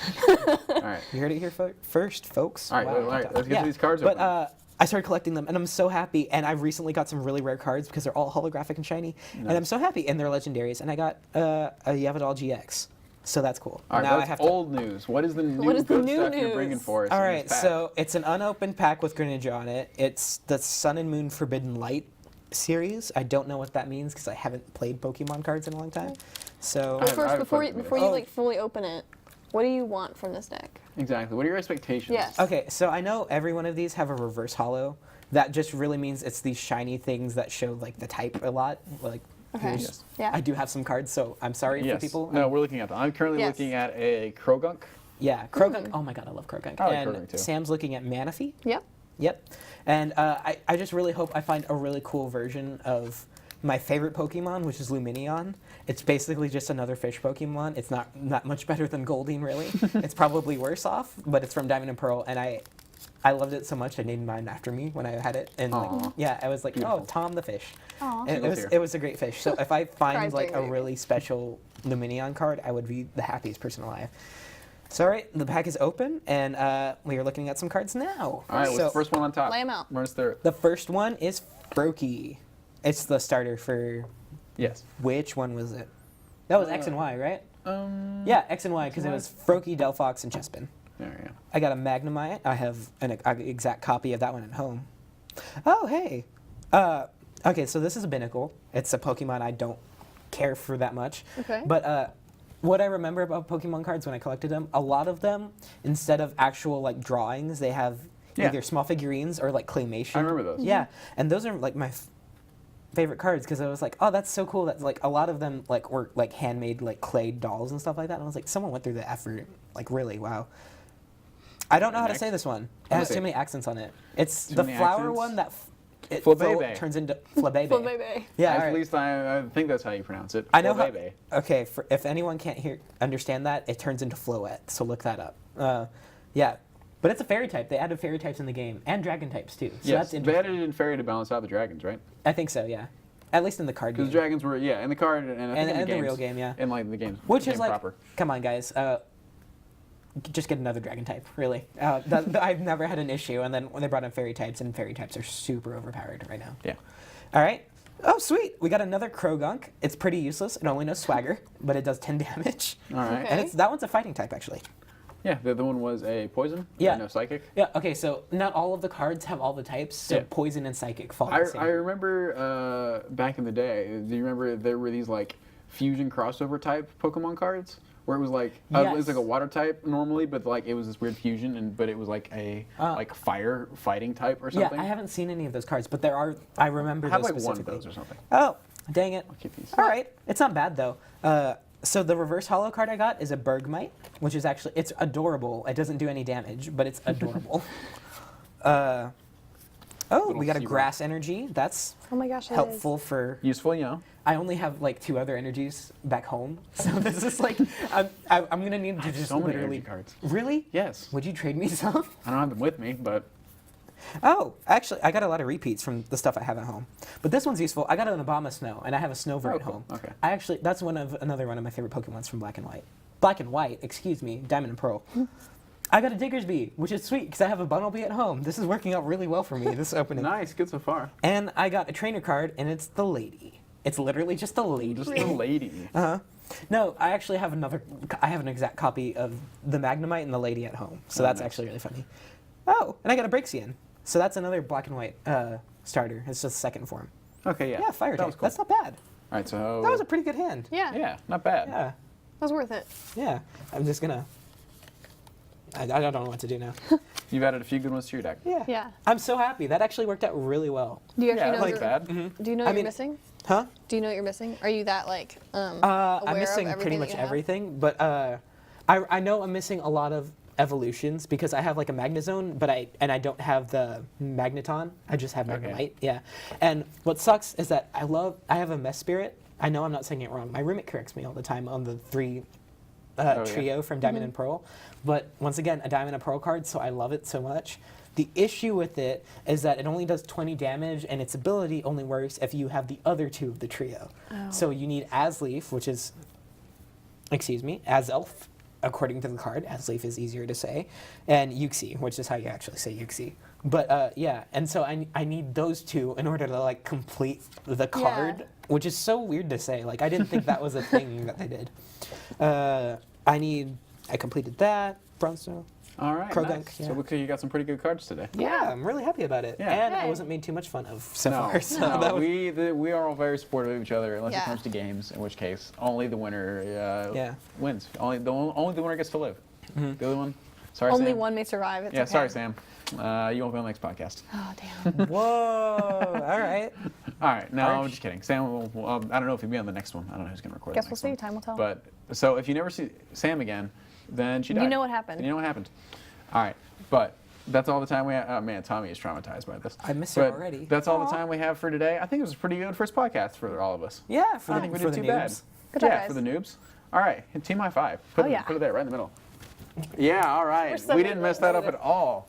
All right. You heard it here first, folks. All right, Wow. all right, let's get to these cards But open. I started collecting them, and I'm so happy. And I've recently got some really rare cards because they're all holographic and shiny, and I'm so happy. And they're legendaries. And I got a Yavadal GX. So that's cool. All right, now I that's have to. old news. What is the new What is the good new stuff you're bringing news? for us? All in right, this pack? so it's an unopened pack with Greninja on it. It's the Sun and Moon Forbidden Light series. I don't know what that means because I haven't played Pokemon cards in a long time. So But I first, have before fun you, with before it. you Oh. like fully open it, what do you want from this deck? Exactly. What are your expectations? Yes. okay, so I know every one of these have a reverse holo. That just really means it's these shiny things that show like the type a lot. Like, Okay. here's- Yes. Yeah. I do have some cards, so I'm sorry Yes. for people. No, we're looking at them. I'm currently Yes. looking at a Krogunk. Yeah, Krogunk. Oh my god, I love Krogunk. I like and Krogunk, too. Sam's looking at Manaphy. Yep. Yep. And I just really hope I find a really cool version of my favorite Pokemon, which is Lumineon. It's basically just another fish Pokemon. It's not much better than Goldeen, really. It's probably worse off, but it's from Diamond and Pearl, and I loved it so much I named mine after me when I had it. And like, Aw. yeah, I was like, Beautiful. oh, Tom the fish. Aw. And Tingles here. it was a great fish. So if I find Cries like a during the really special Lumineon card, I would be the happiest person alive. So all right, the pack is open, and we are looking at some cards now. All right, what's So the first one on top? Lay 'em out. Run us through it. the first one is Froakie. It's the starter for Yes. which one was it? That was X and Y, right? Yeah, X and Y, because it was Froakie, Delphox, and Chespin. There we go. I got a Magnemite. I have an exact copy of that one at home. Oh, hey. Okay, so this is a Binnacle. It's a Pokemon I don't care for that much. Okay. But what I remember about Pokemon cards when I collected them, a lot of them, instead of actual like drawings, they have Yeah. either small figurines or like claymation. I remember those. Yeah, and those are like my favorite cards because I was like, oh, that's so cool. That's like a lot of them like were like handmade like clay dolls and stuff like that. And I was like, someone went through the effort. Like really, wow. I don't know how to Next. say this one. It What has is too it? many accents on it. It's Too the many flower accents? one that it Flabebe. turns into Flabebe. Flabebe. Yeah, At all right. least I think that's how you pronounce it. I know how. Flabebe. Okay, if anyone can't understand that, it turns into Floette. So look that up. Yeah, but it's a fairy type. They added fairy types in the game and dragon types too. So Yes, that's they interesting. added in Fairy to balance out the dragons, right? I think so. Yeah, at least in the card game. Because dragons were, in the card and I think in the and the games. real game, yeah. And like the games. Which game is like, proper. come on, guys. Just get another dragon type, really. I've never had an issue. And then when they brought in fairy types, and fairy types are super overpowered right now. Yeah. All right. Oh, sweet. We got another Krogunk. It's pretty useless. It only knows Swagger, but it does 10 damage. All right. Okay. And that one's a fighting type, actually. Yeah, the other one was a poison. Yeah. No psychic. Yeah, okay, so not all of the cards have all the types, so Yeah. Poison and Psychic fall I the same. remember back in the day. Do you remember there were these like fusion crossover type Pokemon cards where it was like it was like a Yes. water type normally, but like it was this weird fusion, but it was like a like fire fighting type or Yeah, something. I haven't seen any of those cards, but there are, I remember I have those like one of specifically. those or something. Oh, dang it. I'll keep these. All right, it's not bad though. So the reverse holo card I got is a Bergmite, which is actually, it's adorable. It doesn't do any damage, but it's adorable. Oh, Little we got a Seaworld. grass energy. That's Oh my gosh, that helpful for. Useful, you know. I only have like 2 other energies back home, so this is like I'm gonna need to just So many literally. energy cards. Really? Yes. Would you trade me some? I don't have them with me, but Oh, actually, I got a lot of repeats from the stuff I have at home. But this one's useful. I got an Obama Snow, and I have a Snover Oh, at cool. home. Okay. I actually, that's another one of my favorite Pokemons from Black and White. Black and White, excuse me, Diamond and Pearl. I got a Diggersby, which is sweet because I have a Bunnelby at home. This is working out really well for me, this opening. nice, good so far. And I got a trainer card, and it's the lady. It's literally just the lady. Just the lady. Uh-huh. No, I actually have I have an exact copy of the Magnemite and the lady at home. So Oh, that's nice. actually really funny. Oh, and I got a Braixen. So that's another Black and White starter. It's just second form. Okay, yeah. Yeah, fire That type. was cool. That's not bad. All right, so That was a pretty good hand. Yeah. yeah, not bad. Yeah, That was worth it. yeah. I'm just gonna. I don't know what to do now. You've added a few good ones to your deck. Yeah. Yeah. I'm so happy. That actually worked out really well. Do you Yeah, actually that's know? not you're- bad. Do you know I what you're mean- missing? Huh? Do you know what you're missing? Are you that like aware I'm missing of pretty everything that much you have? everything, but I know I'm missing a lot of evolutions because I have like a Magnezone, but I don't have the Magneton. I just have Okay. Magnemite. Yeah. And what sucks is that I have a Mess Spirit. I know I'm not saying it wrong. My roommate corrects me all the time on the 3 yeah. trio from Diamond and Pearl. But once again, a Diamond and Pearl card, so I love it so much. The issue with it is that it only does 20 damage, and its ability only works if you have the other 2 of the trio. Oh. So you need Asleaf, which is, Azelf, according to the card. Asleaf is easier to say. And Uxie, which is how you actually say Uxie. But yeah, and so I need those 2 in order to like complete the card, which is so weird to say. Like I didn't think that was a thing that they did. I completed that. Bronze Snow. All right, Krogunk, nice. yeah. So look, you got some pretty good cards today. Yeah, I'm really happy about it. Yeah. And I Hey. wasn't made too much fun of so No, far. So no, that was, we are all very supportive of each other unless it Yeah. comes to games, in which case only the winner wins. Only the winner gets to live. The other one, sorry, Only Sam. one may survive. It's Yeah, okay. sorry, Sam. You won't be on the next podcast. Oh damn. whoa, all right. All right, no, I'm Harsh. just kidding. Sam will. I don't know if he'll be on the next one. I don't know who's gonna record. Guess the we'll next see. one. Time will tell. But so if you never see Sam again, then she died. You know what happened. You know what happened. All right, but that's all the time we have. Oh, man, Tommy is traumatized by this. I miss her But already. That's all the time we have for today. I think it was a pretty good first podcast for all of us. Yeah, for I the, think we for did the too bad. noobs. Good job, Yeah, guys. for the noobs. All right, team high five. Put Oh, it, yeah. put it there, right in the middle. Yeah, all right. We're so We good didn't at mess that this. up at all.